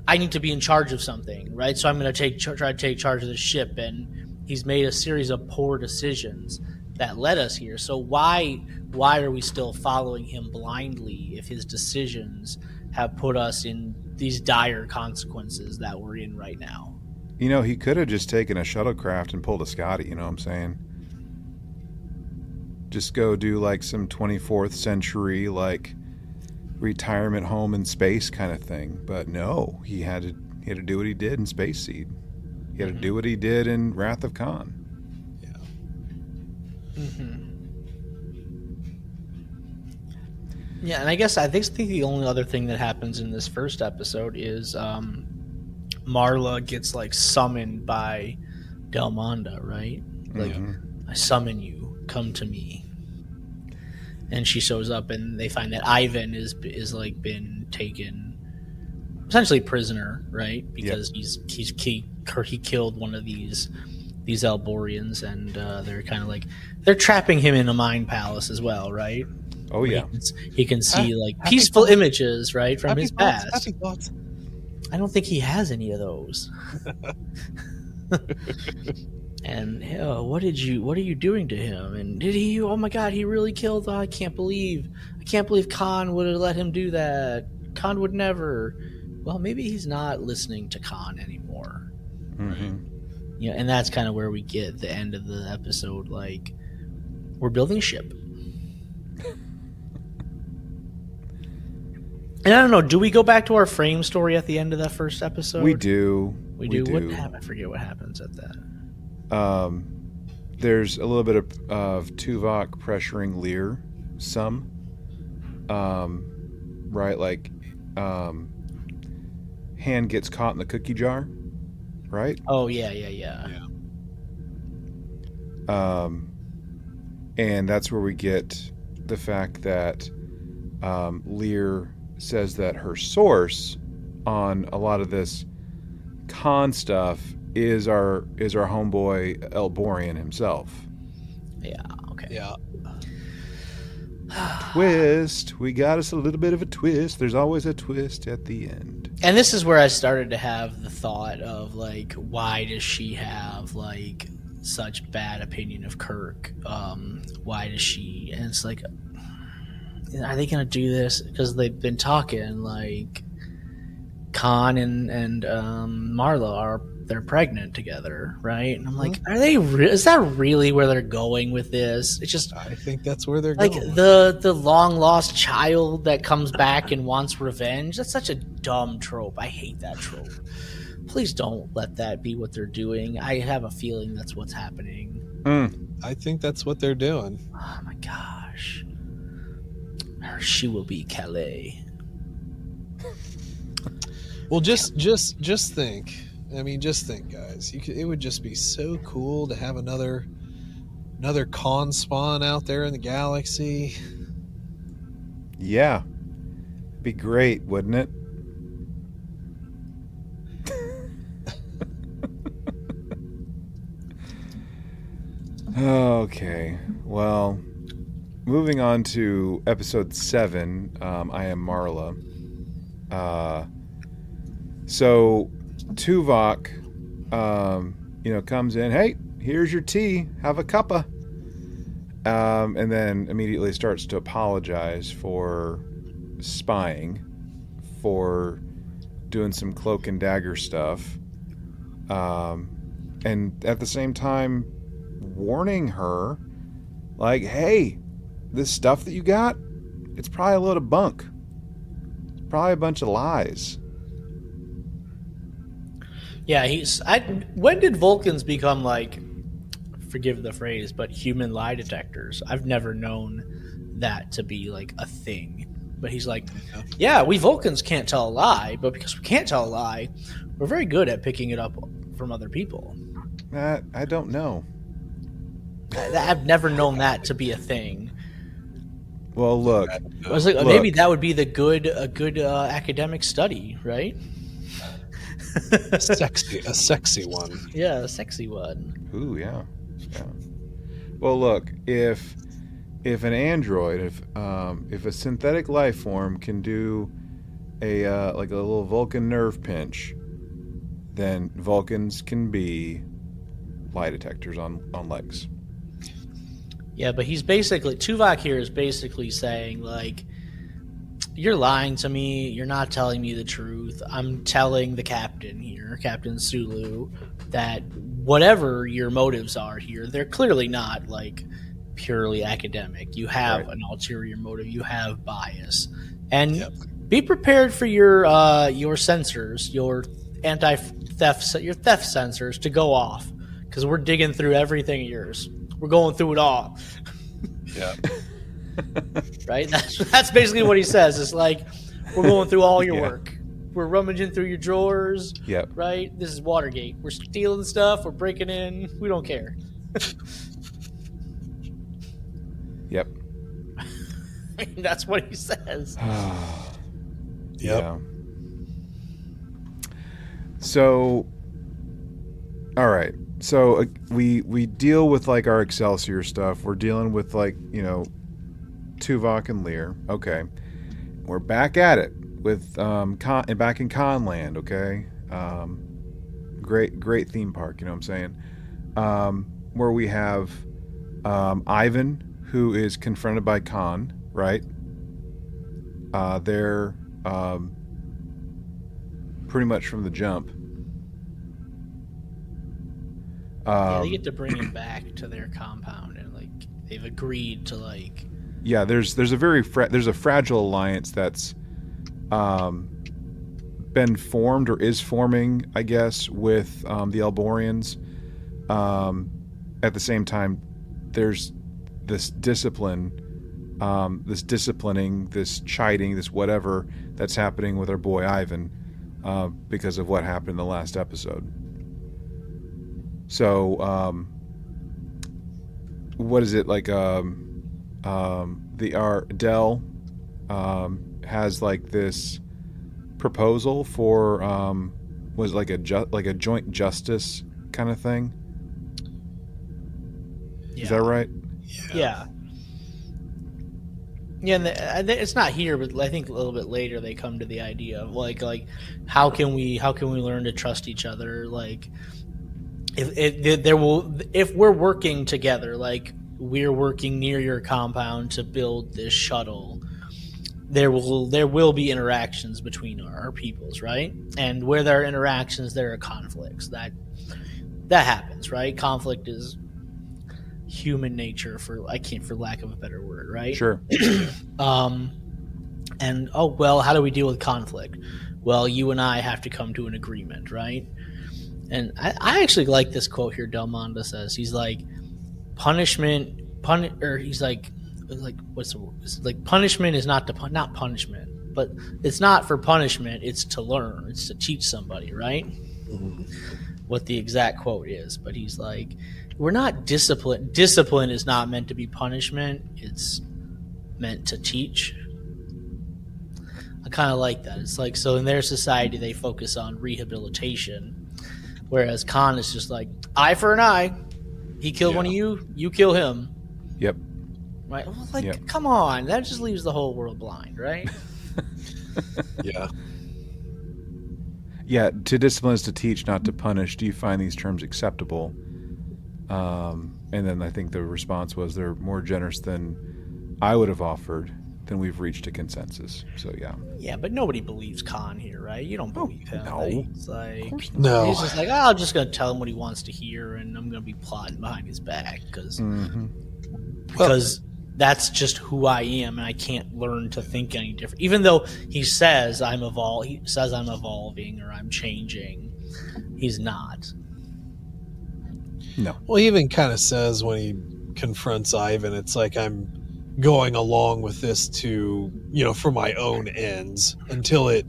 I need to be in charge of something, right? So I'm going to try to take charge of the ship, and he's made a series of poor decisions that led us here. So why are we still following him blindly if his decisions have put us in these dire consequences that we're in right now? You know, he could have just taken a shuttlecraft and pulled a Scotty, you know what I'm saying? Just go do like some 24th century, like, retirement home in space kind of thing. But no, he had to do what he did in Space Seed. He had to do what he did in Wrath of Khan. Yeah, and I think the only other thing that happens in this first episode is Marla gets, like, summoned by Delmonda, right? Like, I summon you, come to me. And she shows up, and they find that Ivan is like been taken, essentially prisoner, right? Because he killed one of these Alborians, and they're kind of like they're trapping him in a mind palace as well, right? Oh yeah, he can see like peaceful images, right, from his past. Happy thoughts. I don't think he has any of those. And what are you doing to him? And did he? Oh my God, he really killed. I can't believe Khan would have let him do that. Khan would never. Well, maybe he's not listening to Khan anymore. Right? Yeah, and that's kind of where we get the end of the episode. Like, we're building a ship. And I don't know. Do we go back to our frame story at the end of that first episode? We do. We do. I forget what happens at that. There's a little bit of Tuvok pressuring Lear some. Right, like hand gets caught in the cookie jar, right? Oh yeah. And that's where we get the fact that Lear says that her source on a lot of this con stuff is our homeboy Elborian himself. Yeah. Okay. Yeah. Twist. We got us a little bit of a twist. There's always a twist at the end. And this is where I started to have the thought of, like, why does she have, like, such bad opinion of Kirk? Why does she? And it's like, are they gonna do this? Because they've been talking, like, Khan and Marla they're pregnant together, right? And I'm like, are they? Is that really where they're going with this? It's just, I think that's where they're like, going. the long lost child that comes back and wants revenge. That's such a dumb trope. I hate that trope. Please don't let that be what they're doing. I have a feeling that's what's happening. I think that's what they're doing. Oh my gosh. She will be Calais. Well, just think. I mean, just think, guys. It would just be so cool to have another con spawn out there in the galaxy. Yeah. Be great, wouldn't it? Okay. Well, moving on to episode 7, I Am Marla. So Tuvok, comes in. Hey, here's your tea. Have a cuppa. And then immediately starts to apologize for spying, for doing some cloak and dagger stuff, and at the same time warning her, like, hey, this stuff that you got, it's probably a load of bunk. It's probably a bunch of lies. Yeah, when did Vulcans become, like, forgive the phrase, but human lie detectors. I've never known that to be like a thing. But he's like, yeah, we Vulcans can't tell a lie, but because we can't tell a lie, we're very good at picking it up from other people. I don't know. I've never known that to be a thing. Well, look. I was like, maybe that would be a good academic study, right? A sexy one. Yeah, a sexy one. Ooh, yeah. Well, look, if an android, if a synthetic life form can do a like a little Vulcan nerve pinch, then Vulcans can be lie detectors on legs. Yeah, but he's basically, Tuvok here is basically saying, like, you're lying to me, you're not telling me the truth. I'm telling the captain here, Captain Sulu, that whatever your motives are here, they're clearly not, like, purely academic. You have an ulterior motive, you have bias. And be prepared for your sensors, your theft sensors to go off, because we're digging through everything of yours. We're going through it all. Yeah. Right? That's basically what he says. It's like, we're going through all your work. We're rummaging through your drawers. Yep. Right? This is Watergate. We're stealing stuff. We're breaking in. We don't care. Yep. I mean, that's what he says. Yeah. So, all right. So we deal with like our Excelsior stuff. We're dealing with like, you know, Tuvok and Lear. Okay. We're back at it with back in Conland, okay? Great theme park, you know what I'm saying? Where we have Ivan, who is confronted by Khan, right? They're pretty much from the jump. Yeah, they get to bring him back to their compound, and like they've agreed to like. Yeah, there's a very there's a fragile alliance that's been formed or is forming, I guess, with the Elborians. At the same time, there's this disciplining, this chiding, this whatever that's happening with our boy Ivan because of what happened in the last episode. So, what is it like? The Dell has like this proposal for was like a joint justice kind of thing. Yeah. Is that right? Yeah. Yeah, and it's not here, but I think a little bit later they come to the idea of like how can we learn to trust each other? Like, if we're working together, like we're working near your compound to build this shuttle, there will be interactions between our peoples, right? And where there are interactions, there are conflicts. That happens, right? Conflict is human nature, for lack of a better word, right? Sure. And how do we deal with conflict? Well, you and I have to come to an agreement, right? And I actually like this quote here. Delmonda says, he's like, punishment is not punishment, but it's not for punishment. It's to learn. It's to teach somebody, right? Mm-hmm. What the exact quote is, but he's like, we're not discipline. Discipline is not meant to be punishment. It's meant to teach. I kind of like that. It's like, so in their society, they focus on rehabilitation, whereas Khan is just like, eye for an eye. He killed one of you, you kill him. Yep. Right? Well, come on. That just leaves the whole world blind, right? Yeah. Yeah, to discipline is to teach, not to punish. Do you find these terms acceptable? And then I think the response was they're more generous than I would have offered. Then we've reached a consensus. So, yeah. Yeah, but nobody believes Khan here, right? You don't believe him. No. It's like, of course not. No. He's just like, I'm just going to tell him what he wants to hear, and I'm going to be plotting behind his back because that's just who I am, and I can't learn to think any different. Even though he says I'm evolving or I'm changing, he's not. No. Well, he even kind of says when he confronts Ivan, it's like, I'm going along with this to, for my own ends until it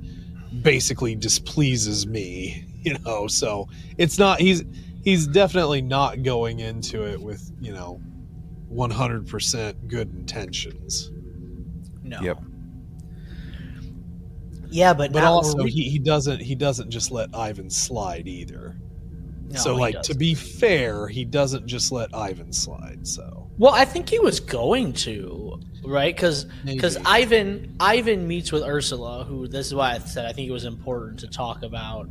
basically displeases me, so it's not, he's definitely not going into it with, 100% good intentions. No. Yep. Yeah, but But now also he doesn't just let Ivan slide either. No, So he like, to doesn't. be fair, he doesn't just let Ivan slide. So Well, I think he was going to, right? Because maybe. Ivan meets with Ursula, who, this is why I said I think it was important to talk about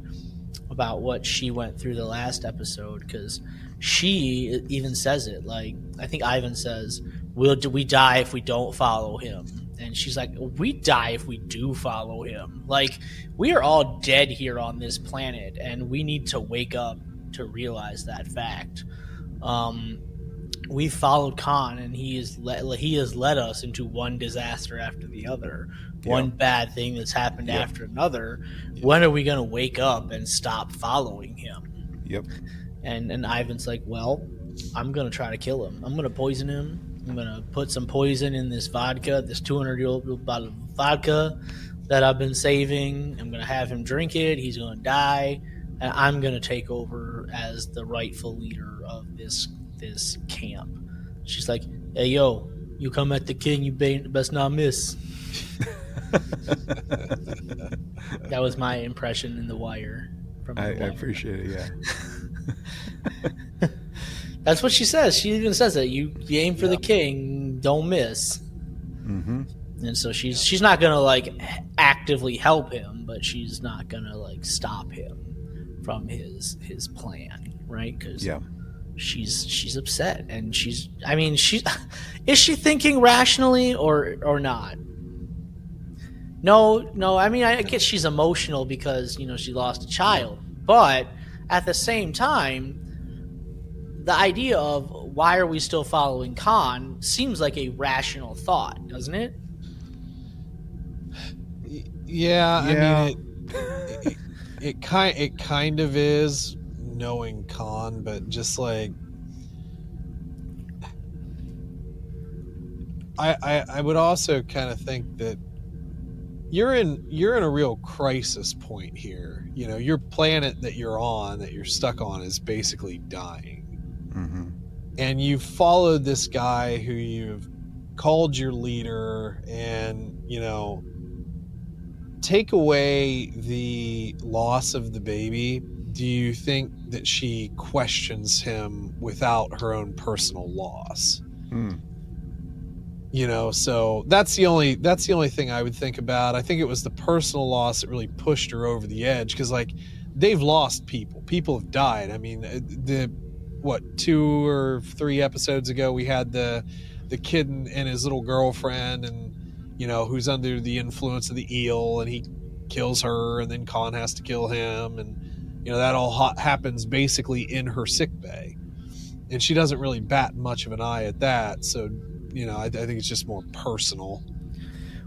what she went through the last episode, because she even says it. Like, I think Ivan says, we die if we don't follow him?" And she's like, "We die if we do follow him. Like, we are all dead here on this planet, and we need to wake up to realize that fact." We followed Khan, and he has led us into one disaster after the other, one bad thing that's happened after another. When are we going to wake up and stop following him? Yep. And Ivan's like, "Well, I'm going to try to kill him. I'm going to poison him. I'm going to put some poison in this vodka, this 200-year-old bottle of vodka that I've been saving. I'm going to have him drink it. He's going to die, and I'm going to take over as the rightful leader of this camp." She's like, "Hey, yo, you come at the king, you best not miss." That was my impression in The Wire. I appreciate it. Yeah. That's what she says. She even says that you aim for the king, don't miss. Mm-hmm. And so she's not gonna like actively help him, but she's not gonna like stop him from his plan, right? Because she's upset, and she's is she thinking rationally or not? No. I mean, I guess she's emotional because she lost a child, but at the same time, the idea of why are we still following Khan seems like a rational thought, doesn't it? Yeah. I mean, it kind of is, knowing Khan, but just like, I would also kind of think that you're in a real crisis point here. Your planet that you're on, that you're stuck on, is basically dying. Mm-hmm. And you've followed this guy who you've called your leader, and take away the loss of the baby. Do you think that she questions him without her own personal loss? So that's the only thing I would think about. I think it was the personal loss that really pushed her over the edge, because like, they've lost people have died. I mean, 2 or 3 episodes ago, we had the kid and his little girlfriend, and who's under the influence of the eel, and he kills her, and then Khan has to kill him, and that all happens basically in her sick bay, and she doesn't really bat much of an eye at that. So I think it's just more personal.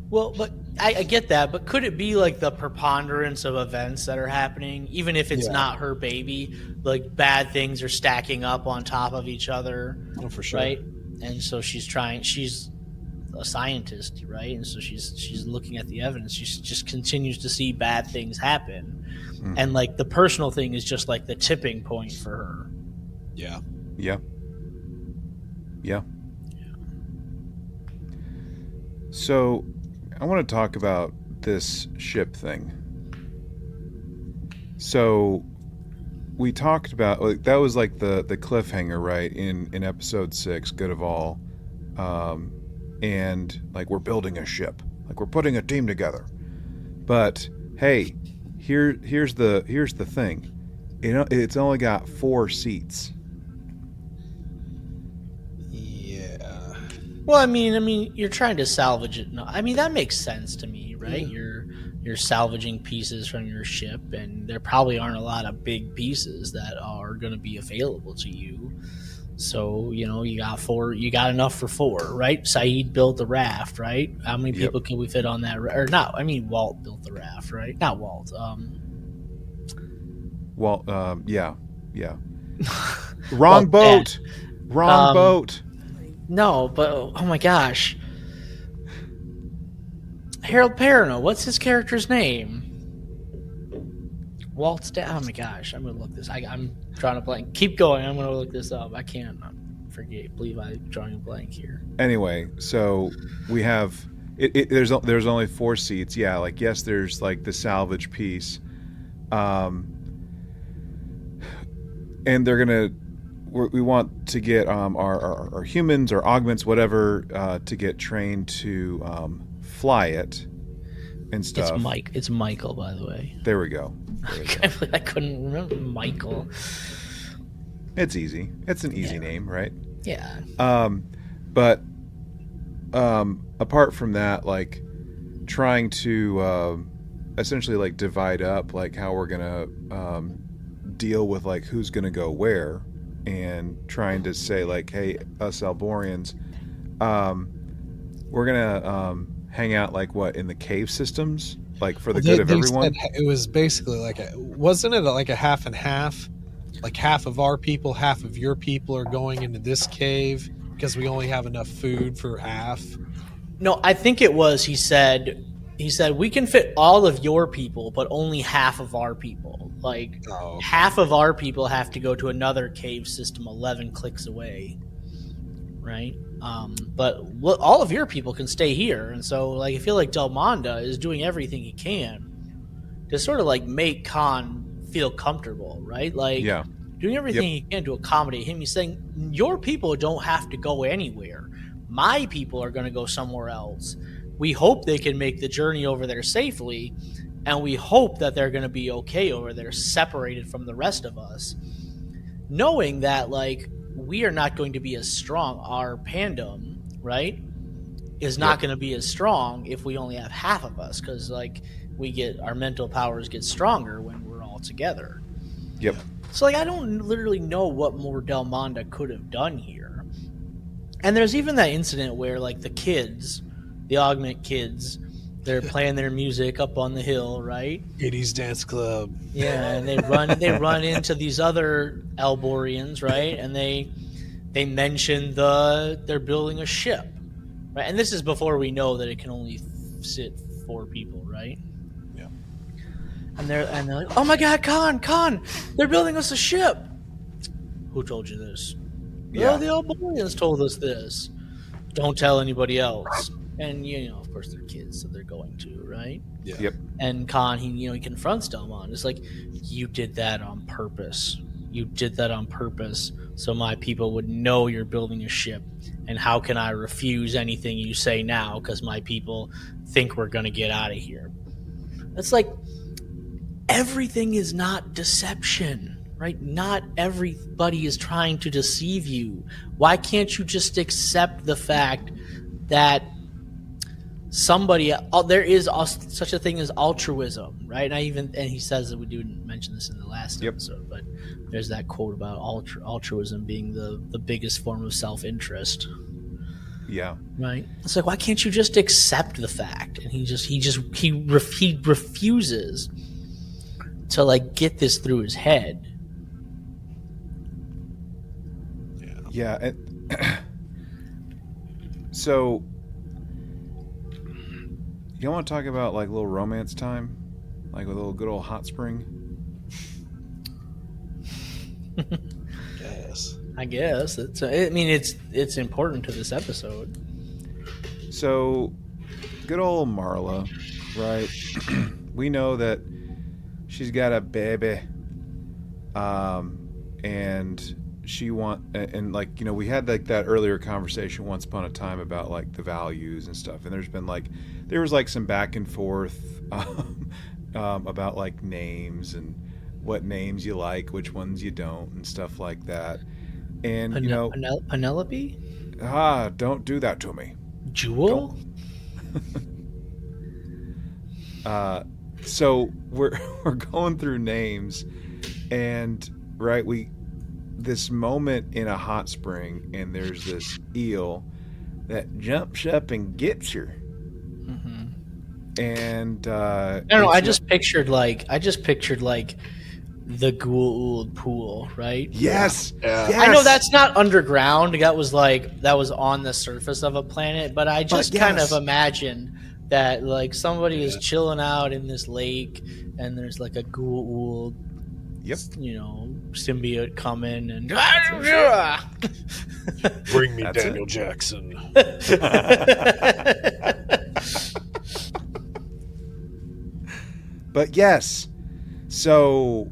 Well, but I get that, but could it be like the preponderance of events that are happening, even if it's not her baby, like bad things are stacking up on top of each other? Oh, for sure. Right? And so she's a scientist, right? And so she's looking at the evidence. She just continues to see bad things happen. Mm-hmm. And like the personal thing is just like the tipping point for her. Yeah. So I want to talk about this ship thing. So we talked about, like, that was like the cliffhanger, right, in episode 6, Good of All. And like, we're building a ship, like we're putting a team together. But hey, here's the thing. It's only got 4 seats. Well, I mean, you're trying to salvage it. No, I mean, that makes sense to me, right? Yeah. You're salvaging pieces from your ship, and there probably aren't a lot of big pieces that are going to be available to you. So, you got 4, you got enough for 4, right? Saeed built the raft, right? How many people can we fit on that? Or not, I mean, Walt built the raft, right? Not Walt. Walt, yeah. Wrong Well, boat. Wrong boat. No, but oh my gosh. Harold Perrineau, what's his character's name? Walt's dad. Oh my gosh, I'm gonna look this. I'm drawing a blank. Keep going. I'm gonna look this up. I can't believe I'm drawing a blank here. Anyway, so we have there's only 4 seats. Yeah, like yes, there's like the salvage piece, and they're gonna. We want to get our humans or augments, whatever, to get trained to fly it and stuff. It's Michael, by the way. There we go. I couldn't remember Michael. It's easy. It's an easy name, right? Yeah. But apart from that, like trying to essentially like divide up like how we're gonna deal with like who's gonna go where, and trying to say like, hey, us Alborians, we're gonna hang out like what in the cave systems, like for the good of everyone. It was basically like wasn't it like a half and half? Like half of our people, half of your people are going into this cave because we only have enough food for half. No, I think it was. He said we can fit all of your people, but only half of our people. Like half of our people have to go to another cave system 11 clicks away, right? But all of your people can stay here, and so like I feel like Del Monda is doing everything he can to sort of like make Khan feel comfortable, right? Like doing everything he can to accommodate him. He's saying your people don't have to go anywhere. My people are going to go somewhere else. We hope they can make the journey over there safely, and we hope that they're going to be okay over there, separated from the rest of us, knowing that like we are not going to be as strong. Our pandom, right, is not going to be as strong if we only have half of us, because like our mental powers get stronger when we're all together. Yep. So like I don't literally know what more Del Monda could have done here. And there's even that incident where like the kids, the augment kids, they're playing their music up on the hill, right? 80s dance club. Yeah, and they run into these other Alborians, right? And they mention they're building a ship, right? And this is before we know that it can only sit 4 people, right? Yeah. And they're like, oh my God, Khan, they're building us a ship. Who told you this? Yeah. Oh, the Alborians told us this. Don't tell anybody else. And of course they're kids, so they're going to, right? Yeah. Yep. And Khan, he confronts Delmon. It's like, you did that on purpose. You did that on purpose, so my people would know you're building a ship. And how can I refuse anything you say now? Because my people think we're going to get out of here. It's like, everything is not deception, right? Not everybody is trying to deceive you. Why can't you just accept the fact that there is such a thing as altruism, right? And he says that we didn't mention this in the last episode, but there's that quote about altruism being the biggest form of self-interest. Yeah. Right. It's like, why can't you just accept the fact? And he refuses to like get this through his head. Yeah. So, you want to talk about like a little romance time, like a little good old hot spring? Yes. I guess it's important to this episode. So, good old Marla, right? We know that she's got a baby, and we had like that earlier conversation once upon a time about like the values and stuff, and there was some back and forth about like names and what names you like, which ones you don't, and stuff like that. And Penelope? Don't do that to me. Jewel? So we're going through names, and right, this moment in a hot spring, and there's this eel that jumps up and gets her. Mm-hmm. And I don't know. I just pictured like the Goa'uld pool, right? Yes. Yeah. Yes. I know that's not underground. That was on the surface of a planet, but I just kind of yes. imagined that like somebody is Yeah. chilling out in this lake and there's like a Goa'uld, Yep. symbiote coming and Bring me That's Daniel Jackson. But yes, so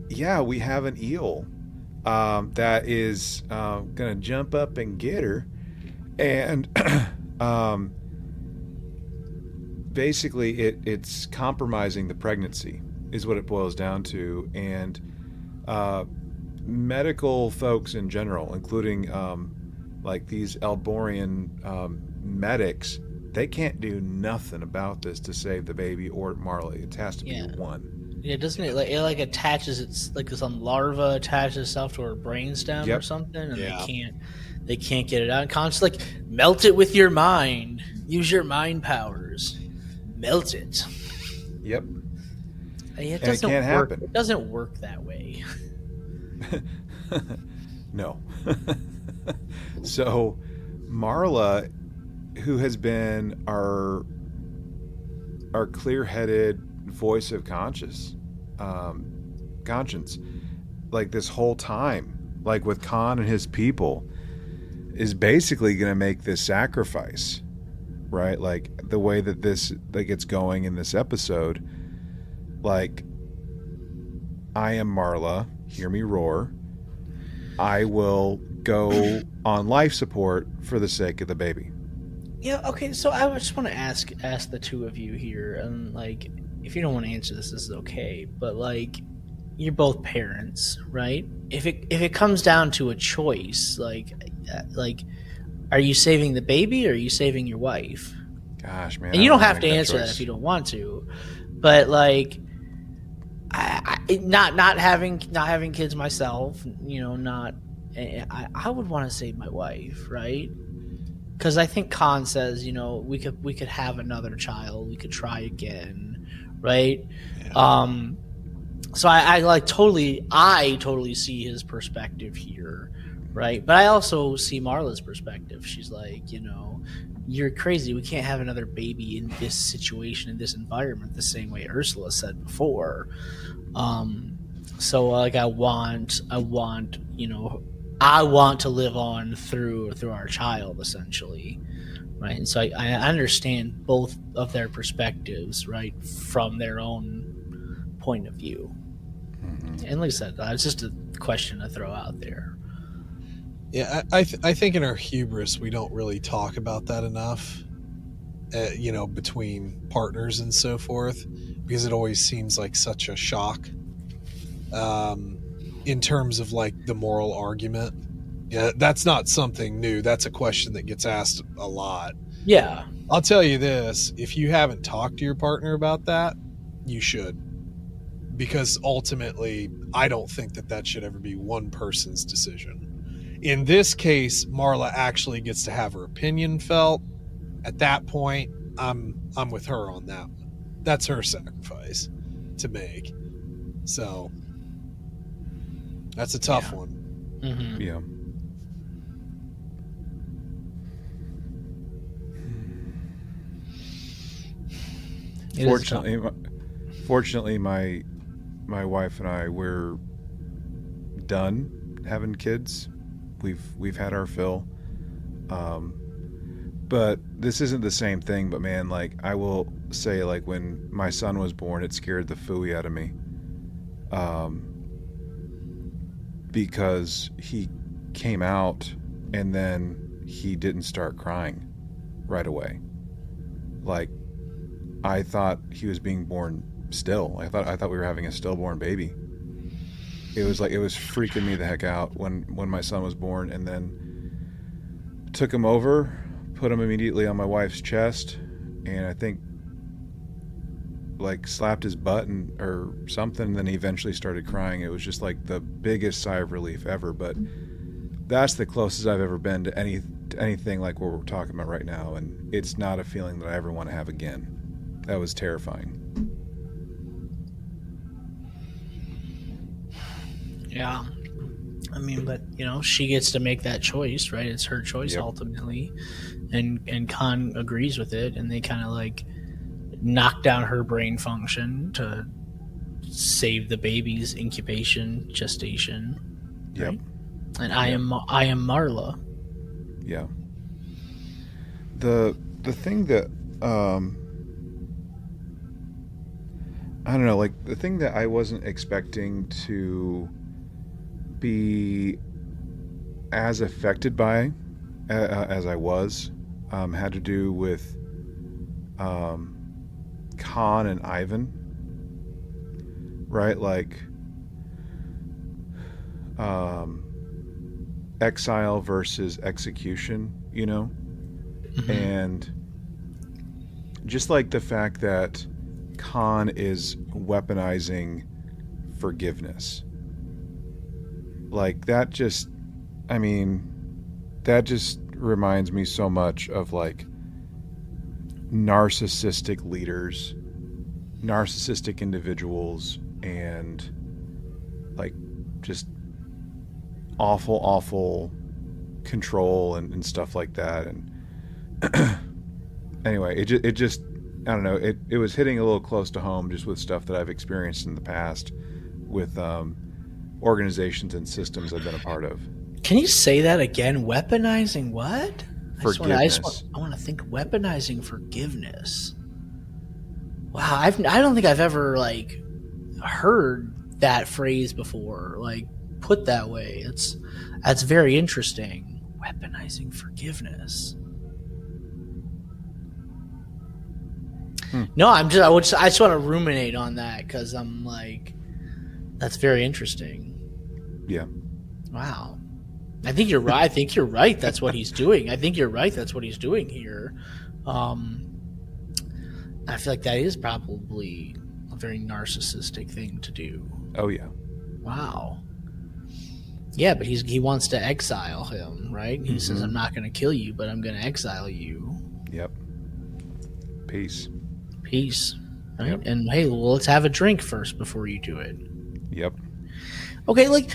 yeah, we have an eel that is gonna jump up and get her, and basically it's compromising the pregnancy is what it boils down to, and medical folks in general, including like these Elborian medics, they can't do nothing about this to save the baby or Marley. It has to be one. Yeah, doesn't it like attaches, it's like some larva attaches itself to her brainstem or something, and they can't get it out. And constantly like melt it with your mind. Use your mind powers. Melt it. Yep. It can't happen. It doesn't work that way. No. So Marla, who has been our clear-headed voice of conscience, like this whole time, like with Khan and his people, is basically going to make this sacrifice, right? Like the way that this like it's going in this episode, like, I am Marla, hear me roar. I will go on life support for the sake of the baby. Yeah, okay, so I just want to ask the two of you here, and like, if you don't want to answer this is okay, but like, you're both parents, right? If it comes down to a choice, like, are you saving the baby or are you saving your wife? Gosh, man. And you don't have to answer that if you don't want to, but like, I not having kids myself, I would want to save my wife, right? Because I think Khan says, we could have another child, we could try again, right? Yeah. So I totally see his perspective here, right? But I also see Marla's perspective. She's like, you're crazy. We can't have another baby in this situation, in this environment, the same way Ursula said before. So like I want to live on through our child, essentially, right? And so I understand both of their perspectives, right, from their own point of view. Mm-hmm. And like I said, it's just a question to throw out there. Yeah, I think in our hubris we don't really talk about that enough, between partners and so forth, because it always seems like such a shock. In terms of like the moral argument, that's not something new. That's a question that gets asked a lot. Yeah, I'll tell you this: if you haven't talked to your partner about that, you should, because ultimately, I don't think that should ever be one person's decision. In this case, Marla actually gets to have her opinion felt. At that point, I'm with her on that one. That's her sacrifice to make. So that's a tough one. Mm-hmm. Yeah. Fortunately, my wife and I, we're done having kids. We've had our fill. But this isn't the same thing. But man, like, I will say, like, when my son was born, it scared the phooey out of me. Because he came out and then he didn't start crying right away. Like, I thought he was being born still. I thought we were having a stillborn baby. It was freaking me the heck out when my son was born, and then took him over, put him immediately on my wife's chest, and I think like slapped his butt or something, and then he eventually started crying. It was just like the biggest sigh of relief ever, but that's the closest I've ever been to anything like what we're talking about right now, and it's not a feeling that I ever want to have again. That was terrifying. Yeah. I mean, but she gets to make that choice, right? It's her choice Yep. ultimately, and Khan agrees with it, and they kind of like knock down her brain function to save the baby's incubation, gestation, Yep. right? And I am Marla. Yeah. The thing that I don't know, like the thing that I wasn't expecting to be as affected by as I was had to do with Khan and Ivan, right? Like um, exile versus execution, and just like the fact that Khan is weaponizing forgiveness. Like that just, I mean, that just reminds me so much of like narcissistic leaders, narcissistic individuals, and like just awful control and stuff like that. And anyway, it just I don't know, it was hitting a little close to home just with stuff that I've experienced in the past with organizations and systems I've been a part of. Can you say that again? Weaponizing what? Forgiveness. I want to think weaponizing forgiveness. Wow, I don't think I've ever like heard that phrase before, like put that way. That's very interesting. Weaponizing forgiveness. No, I just want to ruminate on that because I'm like, that's very interesting. Yeah. Wow. I think you're right. I think you're right. That's what he's doing. I think you're right. That's what he's doing here. I feel like that is probably a very narcissistic thing to do. Oh yeah. Wow. Yeah, but he wants to exile him, right? He says, "I'm not going to kill you, but I'm going to exile you." Yep. Peace. Right? Yep. And hey, well, let's have a drink first before you do it. Yep. Okay, like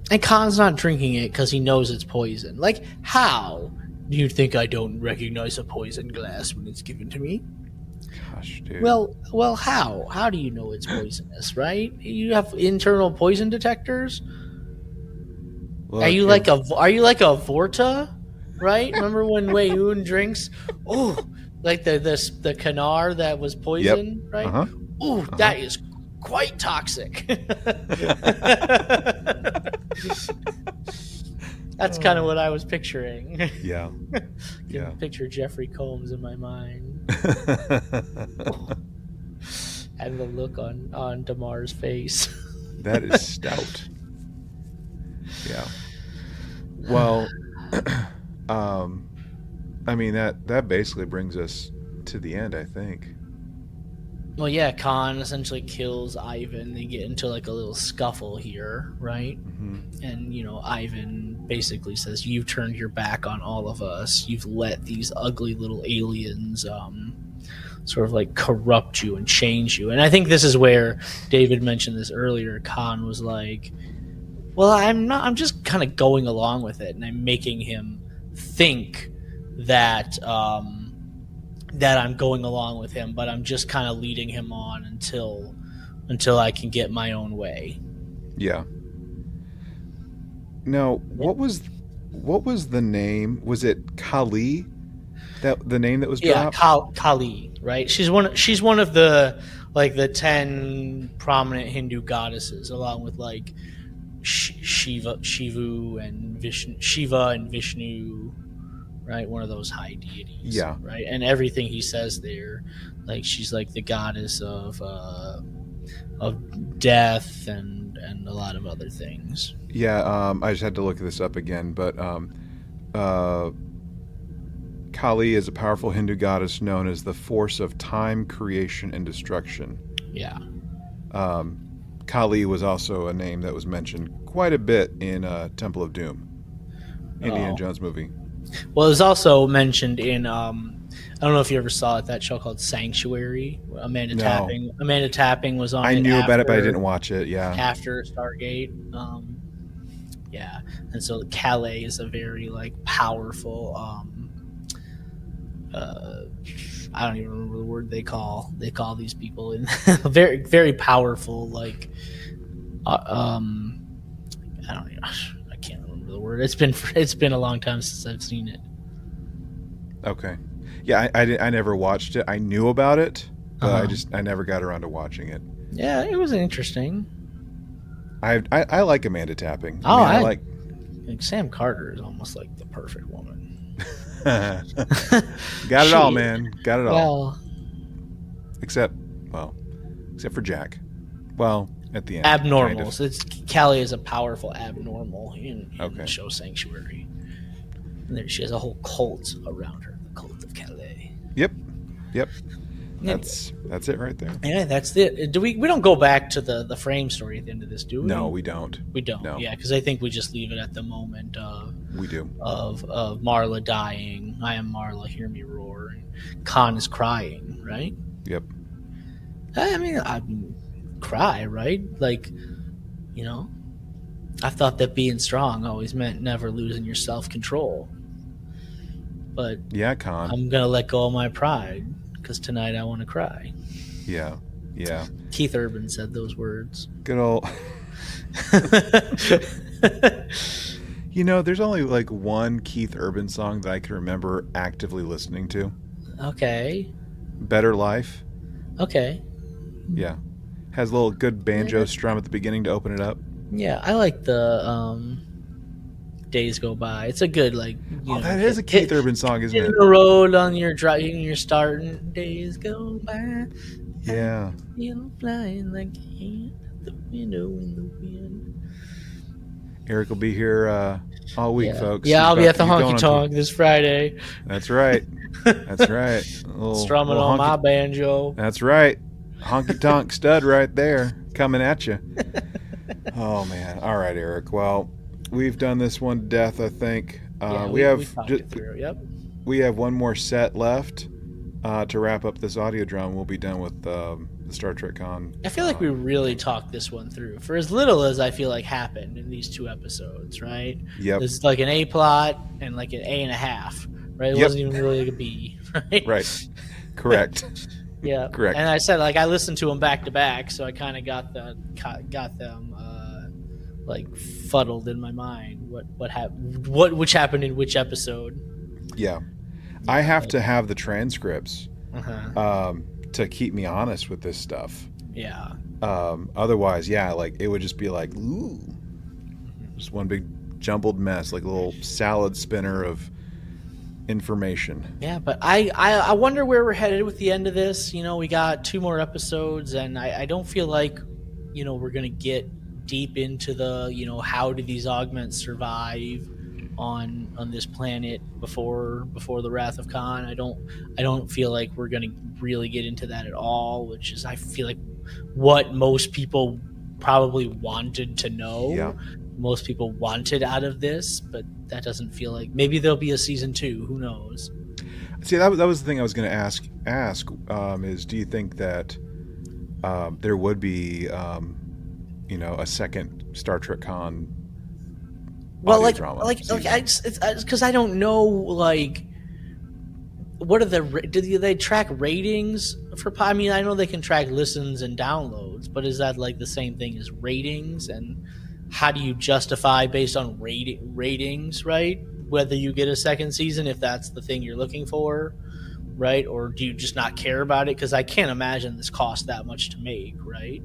and Khan's not drinking it because he knows it's poison. Like, how do you think I don't recognize a poison glass when it's given to me? Gosh, dude. Well, how? How do you know it's poisonous, right? You have internal poison detectors? Look, Are you like a Vorta, right? Remember when Wei Yun drinks? Oh, like the Canar that was poison, right? Uh-huh. Oh, that is quite toxic. That's kind of what I was picturing. Yeah. Yeah. Picture Jeffrey Combs in my mind. And the look on Damar's face. That is stout. Yeah. Well, I mean that basically brings us to the end, I think. Well, yeah, Khan essentially kills Ivan. They get into like a little scuffle here, right? Mm-hmm. And Ivan basically says, "You've turned your back on all of us. You've let these ugly little aliens sort of like corrupt you and change you." And I think this is where David mentioned this earlier. Khan was like, "Well, I'm just kind of going along with it, and I'm making him think that that I'm going along with him, but I'm just kind of leading him on until I can get my own way." Yeah. Now, what was the name? Was it Kali? That the name that was dropped? Yeah, Kali, right? She's one of the like the 10 prominent Hindu goddesses, along with like Shiva and Vishnu, right? One of those high deities. Yeah. Right. And everything he says there, like she's like the goddess of death and a lot of other things. Yeah. I just had to look this up again, but Kali is a powerful Hindu goddess known as the force of time, creation, and destruction. Yeah. Kali was also a name that was mentioned quite a bit in Temple of Doom, Indiana Jones movie. Well, it was also mentioned in I don't know if you ever saw it, that show called Sanctuary. Amanda No. Tapping. Amanda Tapping was on. I knew about it, but I didn't watch it. Yeah. After Stargate. Yeah, and so Calais is a very like powerful. I don't even remember the word they call these people in very very powerful like. I don't even. I can't remember the word. It's been a long time since I've seen it. Okay. Yeah, I never watched it. I knew about it, but Uh-huh. I never got around to watching it. Yeah, it was interesting. I like Amanda Tapping. Oh, I like Sam Carter is almost like the perfect woman. got it all, man. Got it all. Well, Except for Jack. Well, at the end. abnormal. kind of. So Callie is a powerful abnormal in Okay. the show Sanctuary. And then she has a whole cult around her, the cult of Calais. Yep. Yeah. That's it right there. Yeah, that's it. We don't go back to the frame story at the end of this, do we? No, we don't. We don't. No. Yeah, because I think we just leave it at the moment We do. of Marla dying. I am Marla, hear me roar. And Khan is crying, right? Yep. I mean, cry, right? Like, I thought that being strong always meant never losing your self-control. But Yeah, Con. I'm going to let go of my pride because tonight I want to cry. Yeah. Keith Urban said those words. Good old. There's only like one Keith Urban song that I can remember actively listening to. Okay. Better Life. Okay. Yeah. Has a little good banjo strum at the beginning to open it up. Yeah, I like the Days Go By. It's a good That is a Keith Urban song, isn't in it? the road on your driving, you're starting. Days go by. Yeah. You're flying like a hand out the window in the wind. Eric will be here all week, folks. Yeah, I'll be at the He's going honky tonk this Friday. That's right. That's right. Strumming on my banjo. That's right. Honky tonk stud right there coming at you. Oh, man. All right, Eric. Well, we've done this one to death, I think. We talked it through. Yep. We have one more set left to wrap up this audio drum. We'll be done with the Star Trek Con. I feel like we really talked this one through for as little as I feel like happened in these 2 episodes, right? Yep. There's like an A plot and like an A and a half, right? It Yep. wasn't even really like a B, right? Right. Correct. Yeah. Correct. And I said I listened to them back to back, so I kind of got them like fuddled in my mind. Which happened in which episode? Yeah. I have to have the transcripts Uh-huh. to keep me honest with this stuff. Yeah. Otherwise, it would just be like, ooh, just one big jumbled mess, like a little salad spinner of information. Yeah, but I wonder where we're headed with the end of this. We got 2 more episodes, and I don't feel like, we're going to get deep into the, how do these augments survive on this planet before the Wrath of Khan. I don't feel like we're going to really get into that at all, which is, I feel like, what most people probably wanted to know. Yeah. Most people wanted out of this, but that doesn't feel like, maybe there'll be a season 2. Who knows? See, that was the thing I was going to ask is, do you think that there would be a second Star Trek Con audio drama because I don't know, what are do they track ratings for? I mean, I know they can track listens and downloads, but is that like the same thing as ratings? And how do you justify based on ratings, right? Whether you get a second season, if that's the thing you're looking for, right? Or do you just not care about it? Because I can't imagine this cost that much to make, right?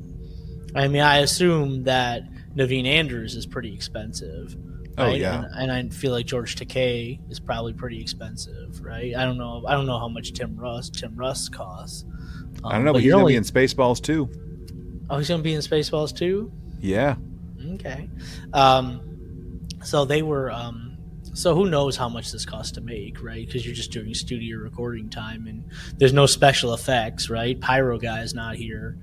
I mean, I assume that Naveen Andrews is pretty expensive. Right? Oh yeah, and I feel like George Takei is probably pretty expensive, right? I don't know how much Tim Russ costs. I don't know, but he's gonna be in Spaceballs too. Oh, he's gonna be in Spaceballs too. Yeah. Okay. So they were. So who knows how much this costs to make, right? Because you're just doing studio recording time, and there's no special effects, right? Pyro Guy's not here.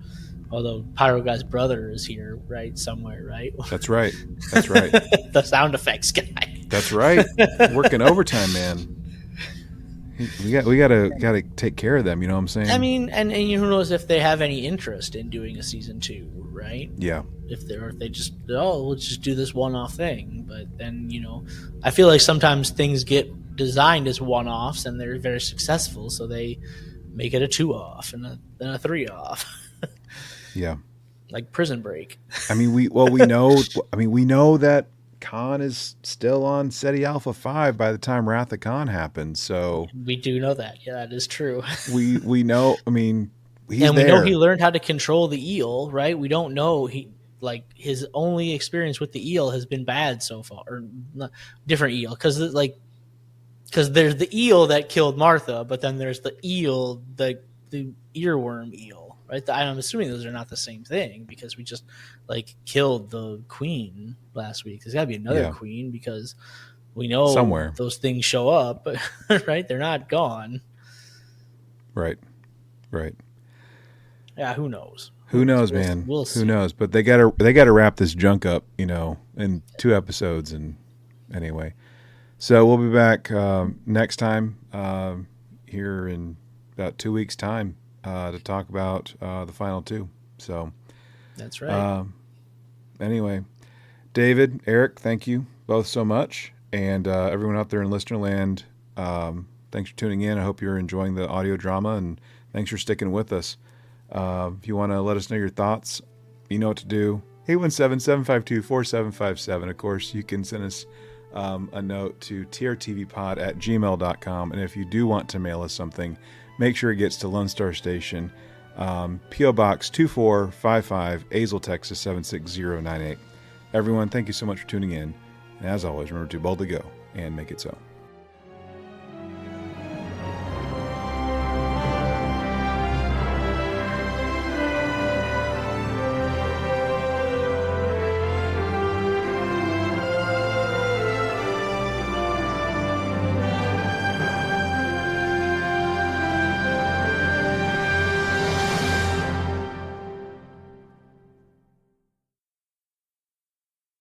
Although Pyro Guy's brother is here, right? Somewhere, right? That's right. That's right. The sound effects guy. That's right. Working overtime, man. we gotta take care of them. You know what I'm saying? I mean, and who knows if they have any interest in doing a season 2, right? Yeah. If they just, let's just do this one-off thing. But then, I feel like sometimes things get designed as one-offs and they're very successful, so they make it a 2-off and then a 3-off. Yeah. Like Prison Break. I mean, we know that Khan is still on SETI Alpha 5 by the time Wrath of Khan happens. So we do know that. Yeah, that is true. we know. I mean, he's and we there. know he learned how to control the eel, right? We don't know his only experience with the eel has been bad so far, or not, different eel, because there's the eel that killed Martha, but then there's the eel, the earworm eel, right? I'm assuming those are not the same thing because we just killed the queen last week. There's got to be another queen because we know somewhere those things show up, right? They're not gone. Right. Yeah, who knows? Who knows, man? We'll see. Who knows? But they gotta wrap this junk up, in 2 episodes. And anyway, so we'll be back next time here in about 2 weeks' time to talk about the final 2. So that's right. Anyway, David, Eric, thank you both so much, and everyone out there in listener land, thanks for tuning in. I hope you're enjoying the audio drama, and thanks for sticking with us. If you want to let us know your thoughts, you know what to do. 817-752-4757. Of course, you can send us a note to trtvpod@gmail.com. And if you do want to mail us something, make sure it gets to Lone Star Station, P.O. Box 2455, Azle, Texas 76098. Everyone, thank you so much for tuning in. And as always, remember to boldly go and make it so.